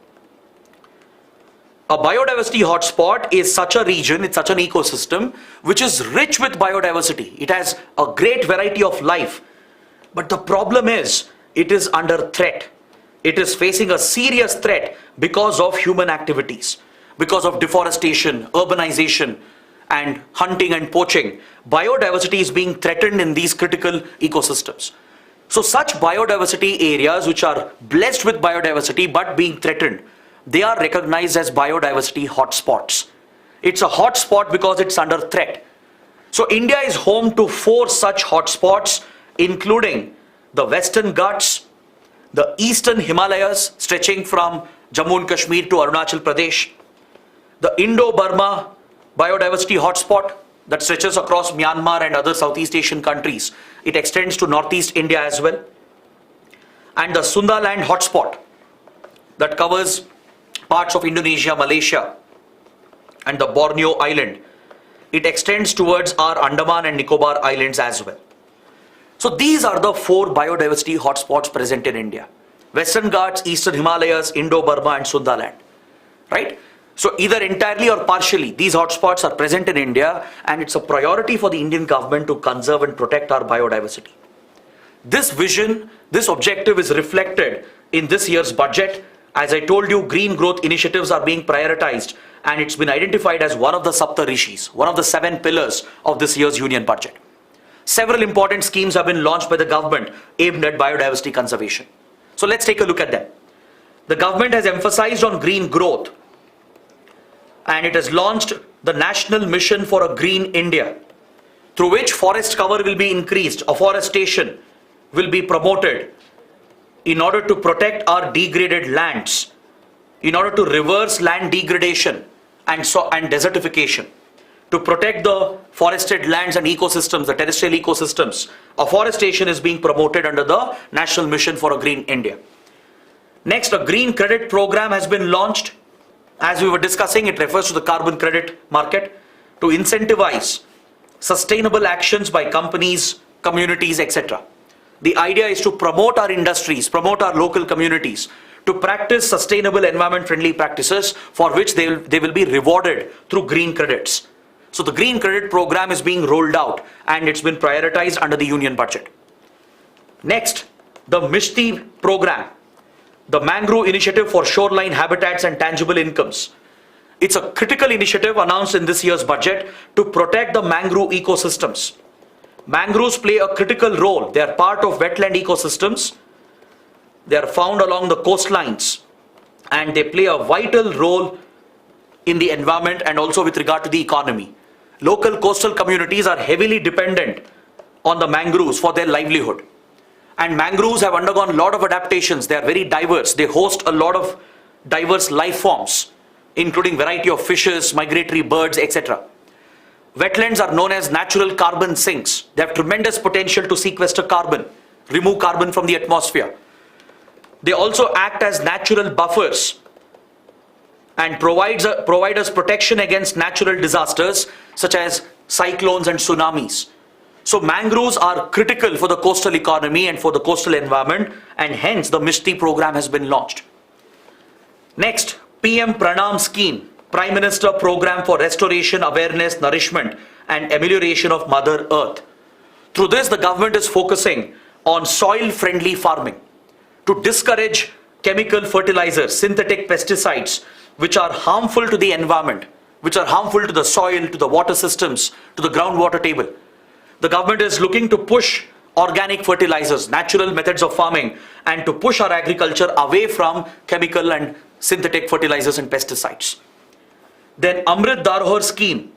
A biodiversity hotspot is such a region, it's such an ecosystem which is rich with biodiversity. It has a great variety of life. But the problem is, it is under threat. It is facing a serious threat because of human activities, because of deforestation, urbanization, and hunting and poaching. Biodiversity is being threatened in these critical ecosystems. So such biodiversity areas which are blessed with biodiversity but being threatened, they are recognized as biodiversity hotspots. It's a hotspot because it's under threat. So India is home to 4 such hotspots, including the Western Ghats, the Eastern Himalayas stretching from Jammu and Kashmir to Arunachal Pradesh, the Indo-Burma biodiversity hotspot that stretches across Myanmar and other Southeast Asian countries. It extends to Northeast India as well. And the Sundaland hotspot that covers parts of Indonesia, Malaysia, and the Borneo Island. It extends towards our Andaman and Nicobar Islands as well. So these are the 4 biodiversity hotspots present in India. Western Ghats, Eastern Himalayas, Indo-Burma and Sundaland. Right? So either entirely or partially, these hotspots are present in India, and it's a priority for the Indian government to conserve and protect our biodiversity. This vision, this objective is reflected in this year's budget. As I told you, green growth initiatives are being prioritized, and it's been identified as one of the Saptarishis, one of the 7 pillars of this year's union budget. Several important schemes have been launched by the government aimed at biodiversity conservation. So let's take a look at them. The government has emphasized on green growth, and it has launched the National Mission for a Green India, through which forest cover will be increased, afforestation will be promoted, in order to protect our degraded lands, in order to reverse land degradation and desertification, to protect the forested lands and ecosystems, the terrestrial ecosystems. Afforestation is being promoted under the National Mission for a Green India. Next, a green credit program has been launched. As we were discussing, it refers to the carbon credit market to incentivize sustainable actions by companies, communities, etc. The idea is to promote our industries, promote our local communities, to practice sustainable environment-friendly practices for which they will be rewarded through green credits. So the green credit program is being rolled out and it's been prioritized under the union budget. Next, the Mishti program, the Mangrove Initiative for Shoreline Habitats and Tangible Incomes. It's a critical initiative announced in this year's budget to protect the mangrove ecosystems. Mangroves play a critical role. They are part of wetland ecosystems. They are found along the coastlines and they play a vital role in the environment and also with regard to the economy. Local coastal communities are heavily dependent on the mangroves for their livelihood. And mangroves have undergone a lot of adaptations. They are very diverse. They host a lot of diverse life forms, including variety of fishes, migratory birds, etc. Wetlands are known as natural carbon sinks. They have tremendous potential to sequester carbon, remove carbon from the atmosphere. They also act as natural buffers and provide us protection against natural disasters such as cyclones and tsunamis. So mangroves are critical for the coastal economy and for the coastal environment, and hence the Mishti program has been launched. Next, PM Pranam scheme, Prime Minister Program for Restoration, Awareness, Nourishment and Amelioration of Mother Earth. Through this, the government is focusing on soil-friendly farming to discourage chemical fertilizers, synthetic pesticides, which are harmful to the environment, which are harmful to the soil, to the water systems, to the groundwater table. The government is looking to push organic fertilizers, natural methods of farming, and to push our agriculture away from chemical and synthetic fertilizers and pesticides. Then Amrit Dharohar scheme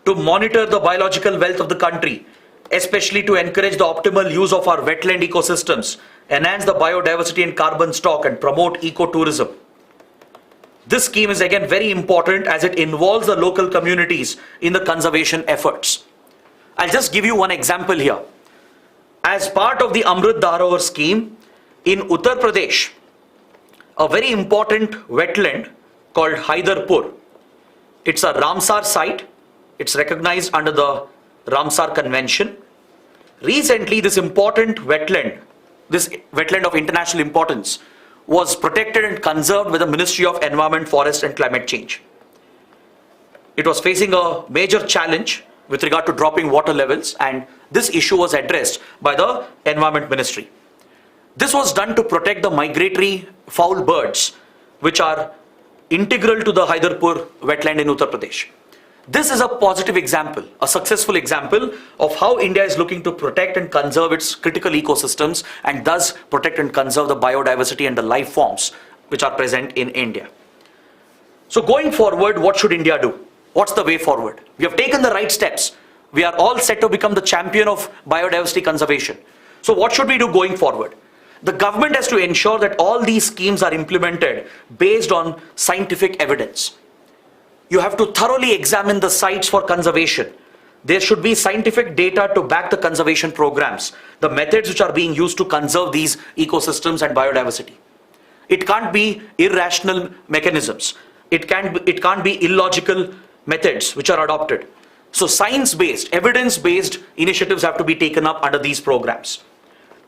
to monitor the biological wealth of the country, especially to encourage the optimal use of our wetland ecosystems, enhance the biodiversity and carbon stock, and promote ecotourism. This scheme is again very important as it involves the local communities in the conservation efforts. I'll just give you one example here. As part of the Amrit Dharohar scheme, in Uttar Pradesh, a very important wetland called Haidarpur. It's a Ramsar site. It's recognized under the Ramsar Convention. Recently, this important wetland, this wetland of international importance, was protected and conserved by the Ministry of Environment, Forest and Climate Change. It was facing a major challenge with regard to dropping water levels, and this issue was addressed by the Environment Ministry. This was done to protect the migratory fowl birds, which are integral to the Haidarpur wetland in Uttar Pradesh. This is a positive example, a successful example of how India is looking to protect and conserve its critical ecosystems and thus protect and conserve the biodiversity and the life forms which are present in India. So going forward, what should India do? What's the way forward? We have taken the right steps. We are all set to become the champion of biodiversity conservation. So what should we do going forward? The government has to ensure that all these schemes are implemented based on scientific evidence. You have to thoroughly examine the sites for conservation. There should be scientific data to back the conservation programs, the methods which are being used to conserve these ecosystems and biodiversity. It can't be irrational mechanisms. It can't be illogical methods which are adopted. So science-based, evidence-based initiatives have to be taken up under these programs.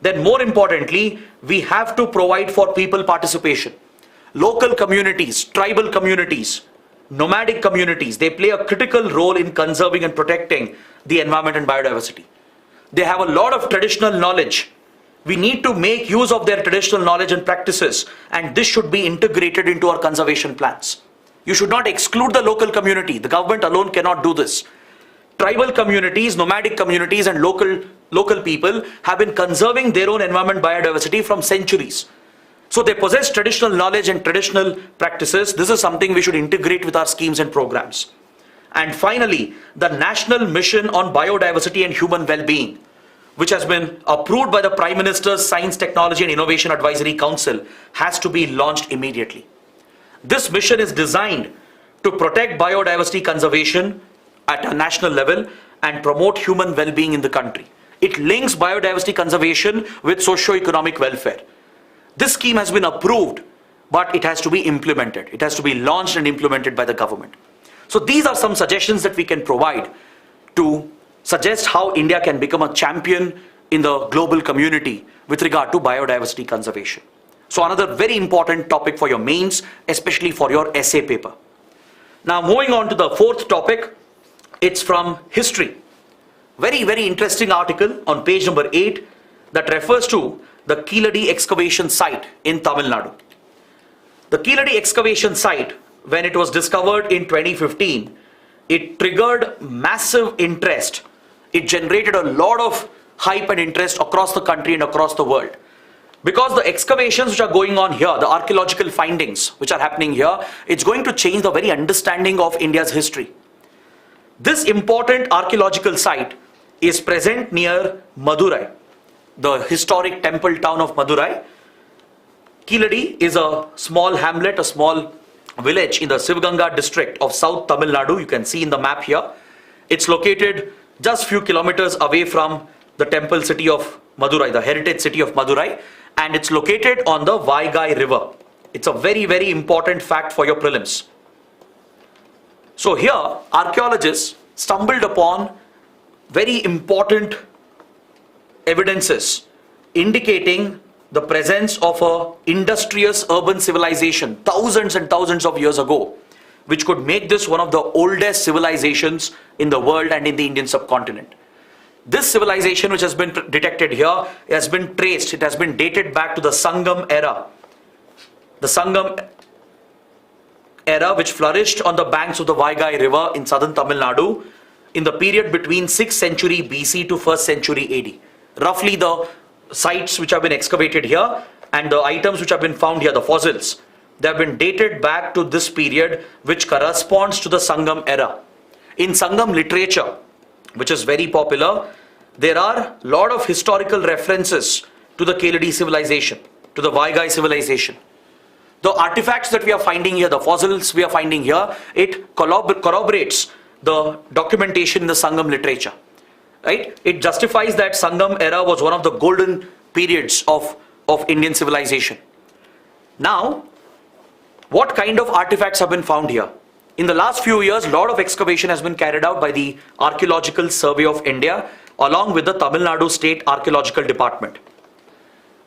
Then more importantly, we have to provide for people participation. Local communities, tribal communities, nomadic communities, they play a critical role in conserving and protecting the environment and biodiversity. They have a lot of traditional knowledge. We need to make use of their traditional knowledge and practices, and this should be integrated into our conservation plans. You should not exclude the local community. The government alone cannot do this. Tribal communities, nomadic communities and local people have been conserving their own environment biodiversity from centuries. So they possess traditional knowledge and traditional practices. This is something we should integrate with our schemes and programs. And finally, the National Mission on Biodiversity and Human Well-being. which has been approved by the Prime Minister's Science, Technology and Innovation Advisory Council, has to be launched immediately. This mission is designed to protect biodiversity conservation at a national level and promote human well-being in the country. It links biodiversity conservation with socio-economic welfare. This scheme has been approved, but it has to be implemented. It has to be launched and implemented by the government. So these are some suggestions that we can provide to suggest how India can become a champion in the global community with regard to biodiversity conservation. So another very important topic for your mains, especially for your essay paper. Now moving on to the fourth topic, it's from history. Very, very interesting article on page number 8 that refers to the Keeladi excavation site in Tamil Nadu. The Keeladi excavation site, when it was discovered in 2015, it triggered massive interest. It generated a lot of hype and interest across the country and across the world. Because the excavations which are going on here, the archaeological findings which are happening here, it's going to change the very understanding of India's history. This important archaeological site is present near Madurai, the historic temple town of Madurai. Keeladi is a small hamlet, a small village in the Sivaganga district of South Tamil Nadu. You can see in the map here. It's located just few kilometers away from the temple city of Madurai, the heritage city of Madurai, and it's located on the Vaigai river. It's a very, very important fact for your prelims. So here, archaeologists stumbled upon very important evidences indicating the presence of a industrious urban civilization thousands and thousands of years ago, which could make this one of the oldest civilizations in the world and in the Indian subcontinent. This civilization which has been detected here has been traced, it has been dated back to the Sangam era. The Sangam era which flourished on the banks of the Vaigai river in southern Tamil Nadu in the period between 6th century BC to 1st century AD. Roughly the sites which have been excavated here and the items which have been found here, the fossils, they have been dated back to this period which corresponds to the Sangam era. In Sangam literature, which is very popular, there are a lot of historical references to the Keeladi civilization, to the Vaigai civilization. The artifacts that we are finding here, the fossils we are finding here, it corroborates the documentation in the Sangam literature. Right? It justifies that Sangam era was one of the golden periods of Indian civilization. Now, what kind of artifacts have been found here? In the last few years, a lot of excavation has been carried out by the Archaeological Survey of India along with the Tamil Nadu State Archaeological Department.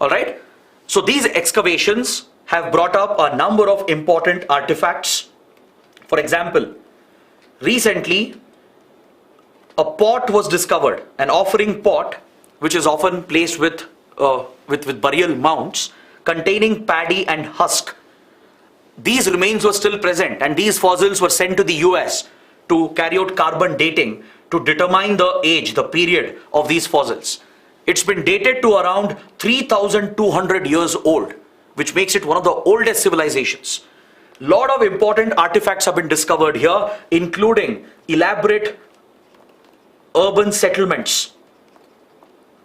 Alright? So these excavations have brought up a number of important artifacts. For example, recently a pot was discovered, an offering pot which is often placed with burial mounds containing paddy and husk. These remains were still present and these fossils were sent to the US to carry out carbon dating to determine the age, the period of these fossils. It's been dated to around 3,200 years old, which makes it one of the oldest civilizations. Lot of important artifacts have been discovered here, including elaborate urban settlements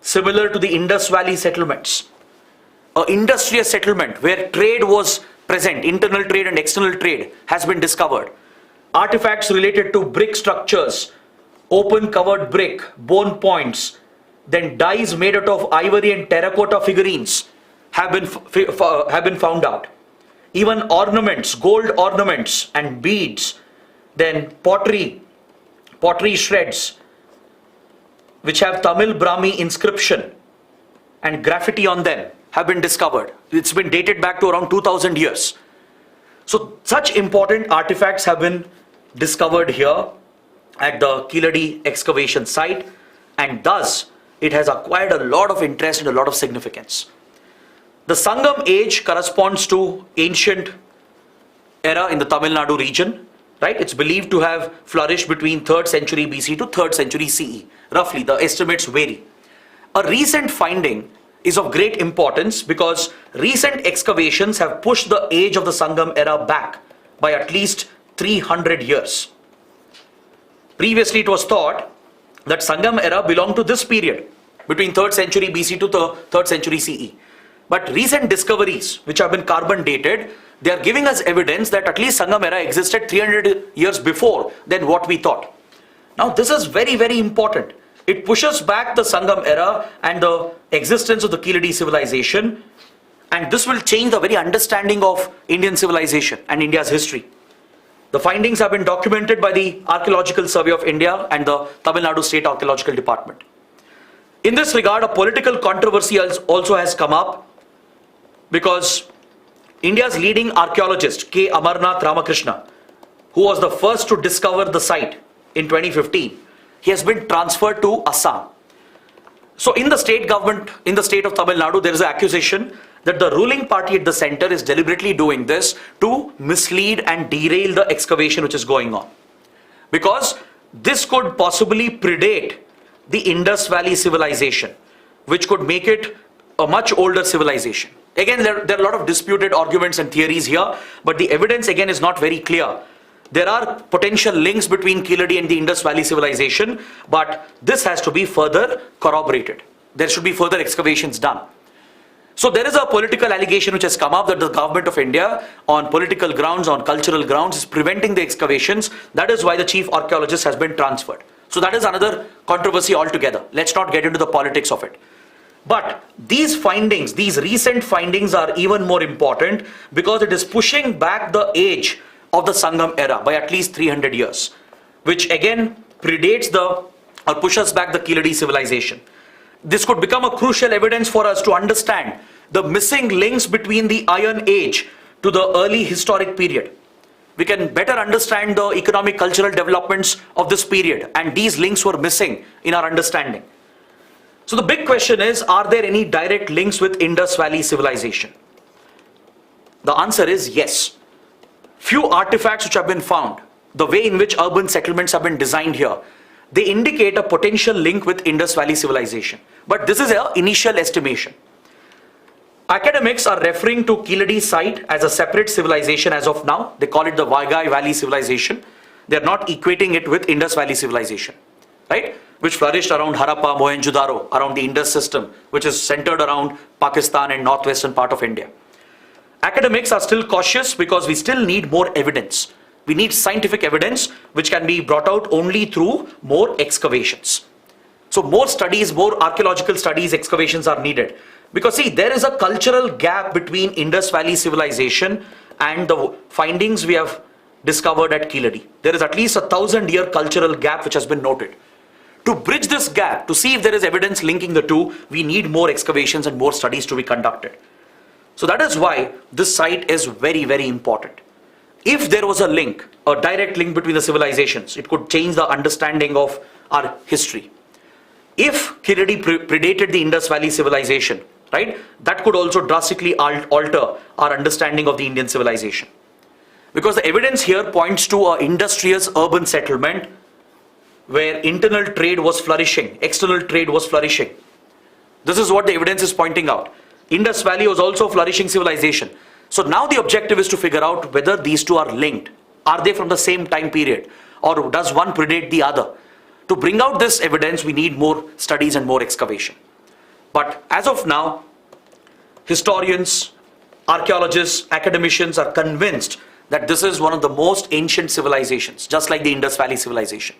similar to the Indus Valley settlements. An industrial settlement where trade was present, internal trade and external trade has been discovered. Artifacts related to brick structures, open covered brick, bone points, then dies made out of ivory and terracotta figurines have been found out. Even ornaments, gold ornaments and beads, then pottery shreds which have Tamil Brahmi inscription and graffiti on them have been discovered. It's been dated back to around 2000 years. So such important artifacts have been discovered here at the Keeladi excavation site, and thus it has acquired a lot of interest and a lot of significance. The Sangam age corresponds to ancient era in the Tamil Nadu region, right? It's believed to have flourished between 3rd century BC to 3rd century CE. Roughly, the estimates vary. A recent finding is of great importance because recent excavations have pushed the age of the Sangam era back by at least 300 years. Previously, it was thought that Sangam era belonged to this period, between 3rd century BC to the 3rd century CE. But recent discoveries, which have been carbon dated, they are giving us evidence that at least Sangam era existed 300 years before than what we thought. Now this is very, very important. It pushes back the Sangam era and the existence of the Keeladi civilization, and this will change the very understanding of Indian civilization and India's history. The findings have been documented by the Archaeological Survey of India and the Tamil Nadu State Archaeological Department. In this regard, a political controversy also has come up because India's leading archaeologist K. Amarnath Ramakrishna, who was the first to discover the site in 2015, he has been transferred to Assam. So in the state government, in the state of Tamil Nadu, there is an accusation that the ruling party at the center is deliberately doing this to mislead and derail the excavation which is going on. Because this could possibly predate the Indus Valley civilization, which could make it a much older civilization. Again, there are a lot of disputed arguments and theories here, but the evidence again is not very clear. There are potential links between Keeladi and the Indus Valley civilization, but this has to be further corroborated. There should be further excavations done. So there is a political allegation which has come up that the government of India, on political grounds, on cultural grounds, is preventing the excavations. That is why the chief archaeologist has been transferred. So that is another controversy altogether. Let's not get into the politics of it. But these findings, these recent findings are even more important because it is pushing back the age of the Sangam era by at least 300 years, which again predates or pushes back the Keeladi civilization. This could become a crucial evidence for us to understand the missing links between the Iron Age to the early historic period. We can better understand the economic cultural developments of this period, and these links were missing in our understanding. So the big question is, are there any direct links with Indus Valley civilization? The answer is yes. Few artifacts which have been found, the way in which urban settlements have been designed here, they indicate a potential link with Indus Valley civilization. But this is an initial estimation. Academics are referring to Keeladi site as a separate civilization as of now. They call it the Vaigai Valley civilization. They are not equating it with Indus Valley civilization, right? Which flourished around Harappa, Mohenjo-daro, around the Indus system, which is centered around Pakistan and northwestern part of India. Academics are still cautious because we still need more evidence. We need scientific evidence which can be brought out only through more excavations. So more studies, more archaeological studies, excavations are needed. Because see, there is a cultural gap between Indus Valley civilization and the findings we have discovered at Keeladi. There is at least 1,000-year cultural gap which has been noted. To bridge this gap, to see if there is evidence linking the two, we need more excavations and more studies to be conducted. So that is why this site is very, very important. If there was a link, a direct link between the civilizations, it could change the understanding of our history. If Keeladi predated the Indus Valley civilization, right, that could also drastically alter our understanding of the Indian civilization. Because the evidence here points to an industrious urban settlement where internal trade was flourishing, external trade was flourishing. This is what the evidence is pointing out. Indus Valley was also a flourishing civilization. So now the objective is to figure out whether these two are linked. Are they from the same time period, or does one predate the other? To bring out this evidence, we need more studies and more excavation. But as of now, historians, archaeologists, academicians are convinced that this is one of the most ancient civilizations, just like the Indus Valley civilization.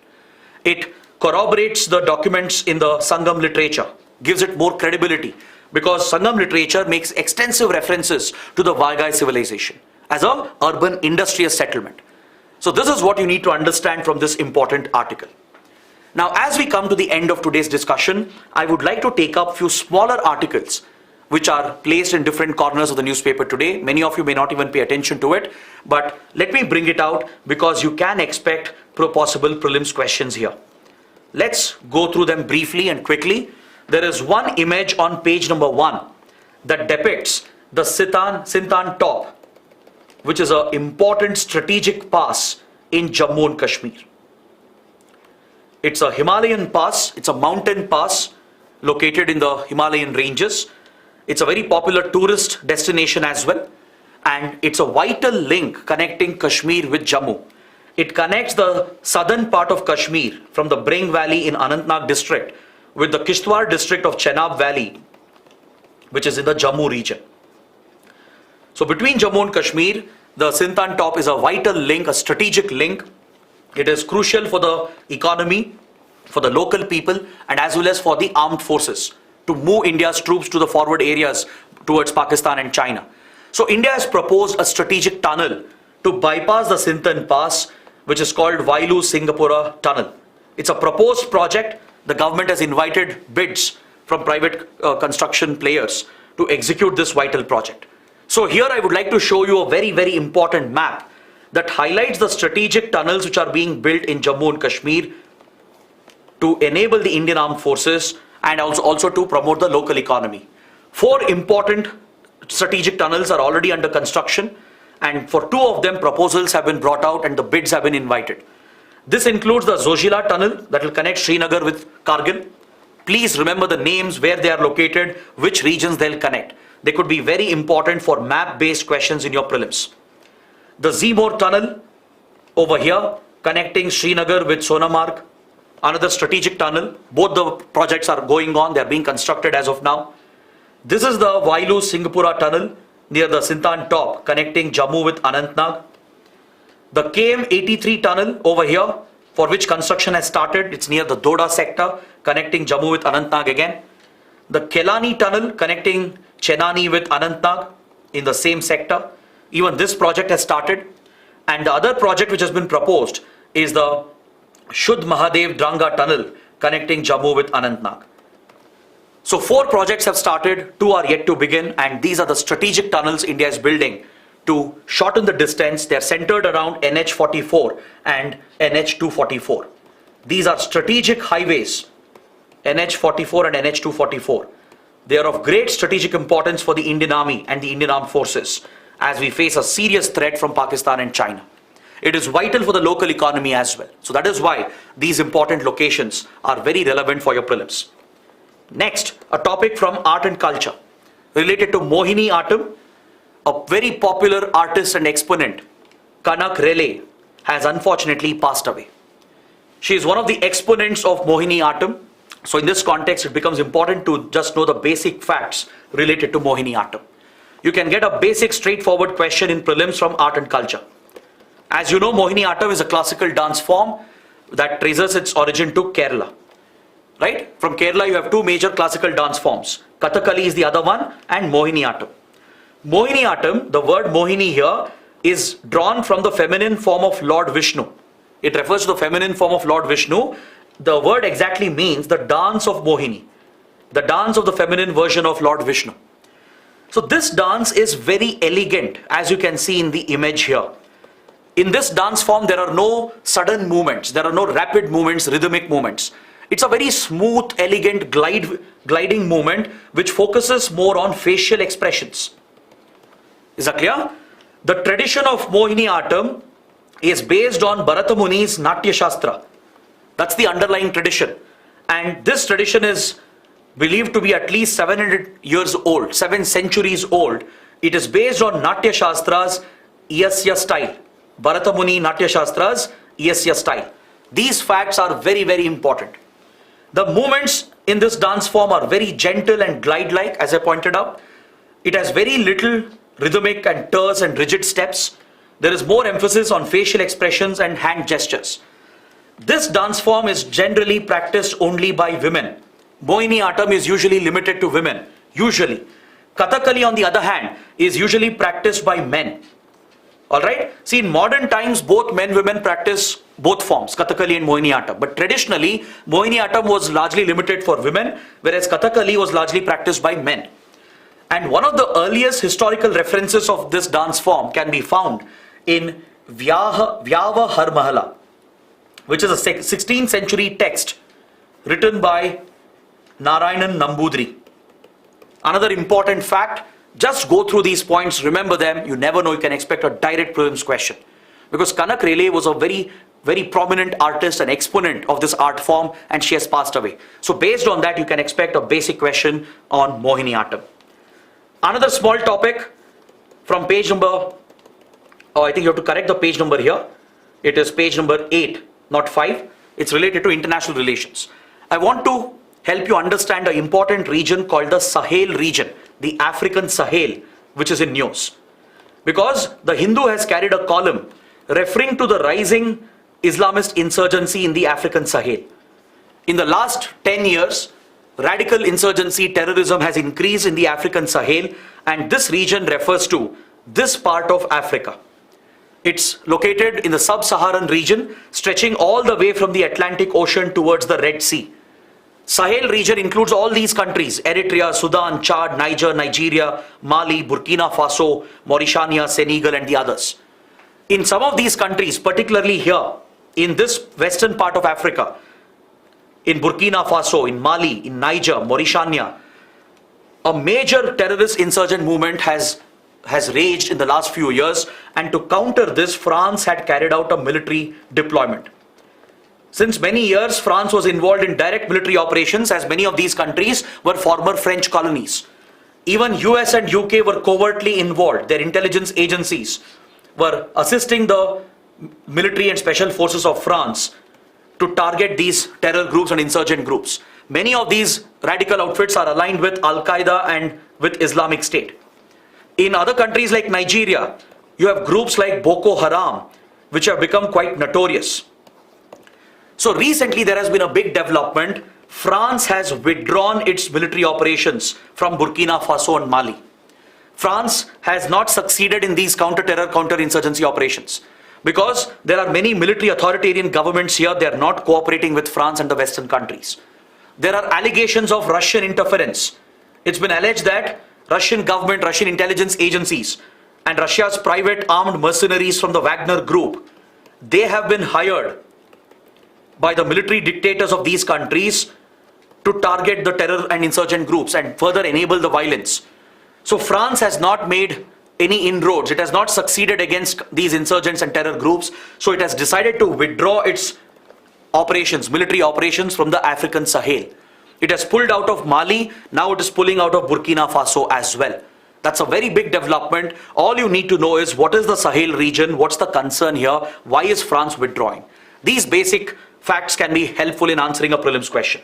It corroborates the documents in the Sangam literature, gives it more credibility, because Sangam literature makes extensive references to the Vaigai civilization as an urban industrious settlement. So this is what you need to understand from this important article. Now, as we come to the end of today's discussion, I would like to take up few smaller articles which are placed in different corners of the newspaper today. Many of you may not even pay attention to it, but let me bring it out because you can expect possible prelims questions here. Let's go through them briefly and quickly. There is one image on page number 1 that depicts the Sinthan top, which is an important strategic pass in Jammu and Kashmir. It's a Himalayan pass, it's a mountain pass located in the Himalayan ranges. It's a very popular tourist destination as well, and it's a vital link connecting Kashmir with Jammu. It connects the southern part of Kashmir from the Bring Valley in Anantnag district with the Kishtwar district of Chenab Valley, which is in the Jammu region. So between Jammu and Kashmir, the Sinthan Top is a vital link, a strategic link. It is crucial for the economy, for the local people, and as well as for the armed forces to move India's troops to the forward areas towards Pakistan and China. So India has proposed a strategic tunnel to bypass the Sinthan Pass, which is called Wailu-Singapura Tunnel. It's a proposed project. The government has invited bids from private construction players to execute this vital project. So here I would like to show you a very, very important map that highlights the strategic tunnels which are being built in Jammu and Kashmir to enable the Indian Armed Forces and also to promote the local economy. 4 important strategic tunnels are already under construction, and for 2 of them proposals have been brought out and the bids have been invited. This includes the Zojila tunnel that will connect Srinagar with Kargil. Please remember the names, where they are located, which regions they'll connect. They could be very important for map-based questions in your prelims. The Zimor tunnel over here connecting Srinagar with Sonamarg, another strategic tunnel. Both the projects are going on, they are being constructed as of now. This is the Wailu-Singapura tunnel near the Sinthan Top connecting Jammu with Anantnag. The KM83 tunnel over here, for which construction has started, it's near the Doda sector connecting Jammu with Anantnag again. The Keeladi tunnel connecting Chenani with Anantnag in the same sector. Even this project has started. And the other project which has been proposed is the Shuddh Mahadev Dranga tunnel connecting Jammu with Anantnag. So 4 projects have started, 2 are yet to begin, and these are the strategic tunnels India is building to shorten the distance. They are centered around NH44 and NH244. These are strategic highways, NH44 and NH244. They are of great strategic importance for the Indian Army and the Indian Armed Forces as we face a serious threat from Pakistan and China. It is vital for the local economy as well. So that is why these important locations are very relevant for your prelims. Next, a topic from art and culture related to Mohiniyattam. A very popular artist and exponent, Kanak Rele, has unfortunately passed away. She is one of the exponents of Mohiniyattam. So in this context, it becomes important to just know the basic facts related to Mohiniyattam. You can get a basic straightforward question in prelims from art and culture. As you know, Mohiniyattam is a classical dance form that traces its origin to Kerala. Right? From Kerala, you have 2 major classical dance forms. Kathakali is the other one, and Mohiniyattam. Mohiniyattam, the word Mohini here is drawn from the feminine form of Lord Vishnu. It refers to the feminine form of Lord Vishnu. The word exactly means the dance of Mohini, the dance of the feminine version of Lord Vishnu. So this dance is very elegant, as you can see in the image here. In this dance form, there are no sudden movements, there are no rapid movements, rhythmic movements. It's a very smooth, elegant gliding movement which focuses more on facial expressions. Is that clear? The tradition of Mohiniyattam is based on Bharata Muni's Natya Shastra. That's the underlying tradition. And this tradition is believed to be at least 700 years old, 7 centuries old. It is based on Natya Shastra's Yasya style. Bharata Muni Natya Shastra's Yasya style. These facts are very, very important. The movements in this dance form are very gentle and glide-like, as I pointed out. It has very little rhythmic and terse and rigid steps. There is more emphasis on facial expressions and hand gestures. This dance form is generally practiced only by women. Mohiniyattam is usually limited to women. Usually. Kathakali, on the other hand, is usually practiced by men. Alright? See, in modern times, both men and women practice both forms, Kathakali and Mohiniyattam. But traditionally, Mohiniyattam was largely limited for women, whereas Kathakali was largely practiced by men. And one of the earliest historical references of this dance form can be found in Vyava Har Mahala, which is a 16th century text written by Narayanan Nambudri. Another important fact, just go through these points, remember them. You never know, you can expect a direct prelims question. Because Kanak Rele was a very, very prominent artist and exponent of this art form, and she has passed away. So based on that, you can expect a basic question on Mohiniyattam. Another small topic from page number, I think you have to correct the page number here. It is page number 8, not 5. It's related to international relations. I want to help you understand an important region called the Sahel region, the African Sahel, which is in news. Because the Hindu has carried a column referring to the rising Islamist insurgency in the African Sahel. In the last 10 years, radical insurgency terrorism has increased in the African Sahel, and this region refers to this part of Africa. It's located in the sub-Saharan region, stretching all the way from the Atlantic Ocean towards the Red Sea. Sahel region includes all these countries: Eritrea, Sudan, Chad, Niger, Nigeria, Mali, Burkina Faso, Mauritania, Senegal, and the others. In some of these countries, particularly here, in this western part of Africa, in Burkina Faso, in Mali, in Niger, Mauritania, a major terrorist insurgent movement has raged in the last few years, and to counter this, France had carried out a military deployment. Since many years, France was involved in direct military operations, as many of these countries were former French colonies. Even US and UK were covertly involved. Their intelligence agencies were assisting the military and special forces of France to target these terror groups and insurgent groups. Many of these radical outfits are aligned with Al-Qaeda and with Islamic State. In other countries like Nigeria, you have groups like Boko Haram, which have become quite notorious. So recently there has been a big development. France has withdrawn its military operations from Burkina Faso and Mali. France has not succeeded in these counter-terror, counter-insurgency operations because there are many military authoritarian governments here. They are not cooperating with France and the Western countries. There are allegations of Russian interference. It's been alleged that Russian government, Russian intelligence agencies, and Russia's private armed mercenaries from the Wagner group, they have been hired by the military dictators of these countries to target the terror and insurgent groups and further enable the violence. So France has not made any inroads. It has not succeeded against these insurgents and terror groups. So it has decided to withdraw its operations, military operations from the African Sahel. It has pulled out of Mali. Now it is pulling out of Burkina Faso as well. That's a very big development. All you need to know is what is the Sahel region? What's the concern here? Why is France withdrawing? These basic facts can be helpful in answering a prelims question.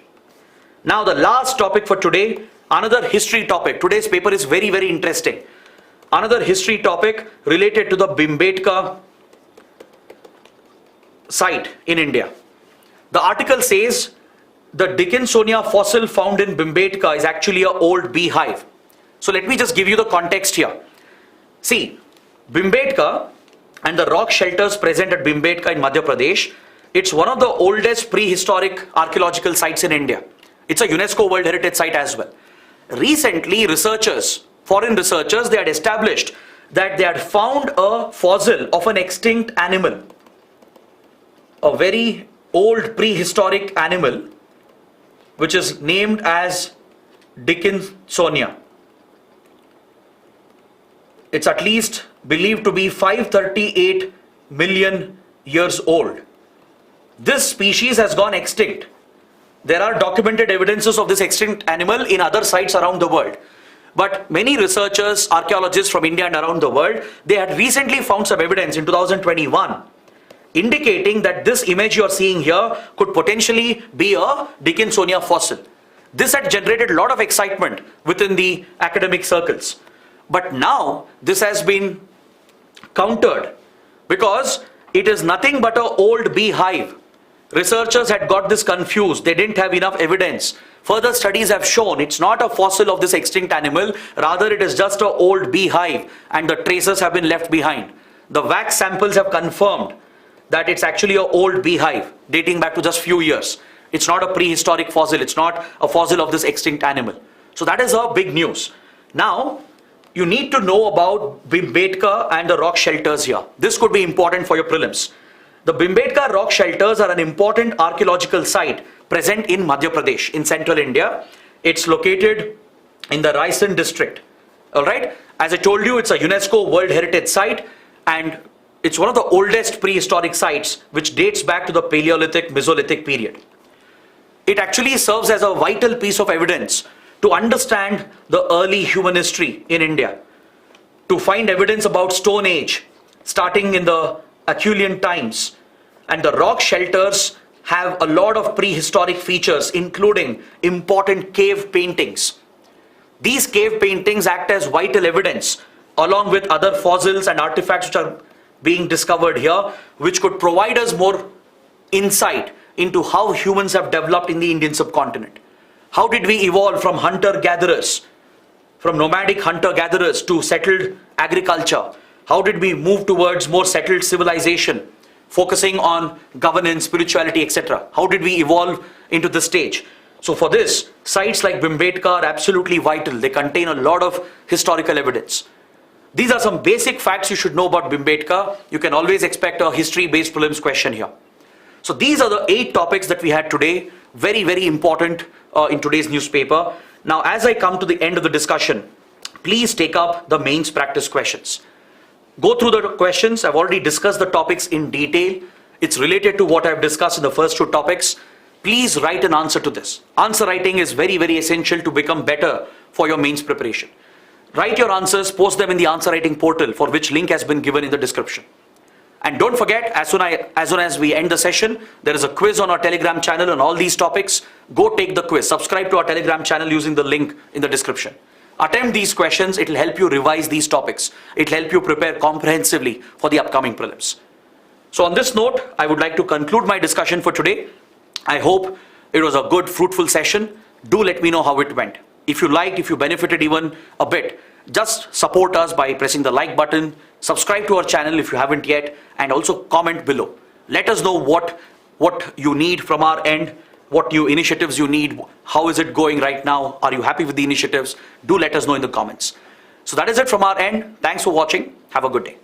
Now the last topic for today, another history topic. Today's paper is very, very interesting. Another history topic related to the Bhimbetka site in India. The article says the Dickinsonia fossil found in Bhimbetka is actually an old beehive. So let me just give you the context here. See, Bhimbetka and the rock shelters present at Bhimbetka in Madhya Pradesh, it's one of the oldest prehistoric archaeological sites in India. It's a UNESCO World Heritage Site as well. Recently, researchers, foreign researchers, they had established that they had found a fossil of an extinct animal, a very old prehistoric animal, which is named as Dickinsonia. It's at least believed to be 538 million years old. This species has gone extinct. There are documented evidences of this extinct animal in other sites around the world. But many researchers, archaeologists from India and around the world, they had recently found some evidence in 2021 indicating that this image you are seeing here could potentially be a Dickinsonia fossil. This had generated a lot of excitement within the academic circles. But now this has been countered because it is nothing but an old beehive. Researchers had got this confused. They didn't have enough evidence. Further studies have shown it's not a fossil of this extinct animal. Rather, it is just an old beehive and the traces have been left behind. The wax samples have confirmed that it's actually an old beehive dating back to just few years. It's not a prehistoric fossil. It's not a fossil of this extinct animal. So that is a big news. Now, you need to know about Bhimbetka and the rock shelters here. This could be important for your prelims. The Bhimbetka rock shelters are an important archaeological site present in Madhya Pradesh in central India. It's located in the Raisen district. Alright, as I told you, it's a UNESCO World Heritage Site and it's one of the oldest prehistoric sites which dates back to the Paleolithic, Mesolithic period. It actually serves as a vital piece of evidence to understand the early human history in India, to find evidence about Stone Age starting in the Acheulean times, and the rock shelters have a lot of prehistoric features, including important cave paintings. These cave paintings act as vital evidence, along with other fossils and artifacts which are being discovered here, which could provide us more insight into how humans have developed in the Indian subcontinent. How did we evolve from hunter-gatherers, from nomadic hunter-gatherers to settled agriculture? How did we move towards more settled civilization, focusing on governance, spirituality, etc.? How did we evolve into this stage? So for this, sites like Bhimbetka are absolutely vital. They contain a lot of historical evidence. These are some basic facts you should know about Bhimbetka. You can always expect a history-based prelims question here. So these are the 8 topics that we had today. Very, very important in today's newspaper. Now, as I come to the end of the discussion, please take up the mains practice questions. Go through the questions. I've already discussed the topics in detail. It's related to what I've discussed in the first 2 topics. Please write an answer to this. Answer writing is very, very essential to become better for your mains preparation. Write your answers, post them in the answer writing portal, for which link has been given in the description. And don't forget, as soon as we end the session, there is a quiz on our Telegram channel on all these topics. Go take the quiz. Subscribe to our Telegram channel using the link in the description. Attempt these questions. It will help you revise these topics. It will help you prepare comprehensively for the upcoming prelims. So on this note, I would like to conclude my discussion for today. I hope it was a good, fruitful session. Do let me know how it went. If you liked, if you benefited even a bit, just support us by pressing the like button, subscribe to our channel if you haven't yet, and also comment below. Let us know what you need from our end, what new initiatives you need, how is it going right now, are you happy with the initiatives? Do let us know in the comments. So that is it from our end. Thanks for watching. Have a good day.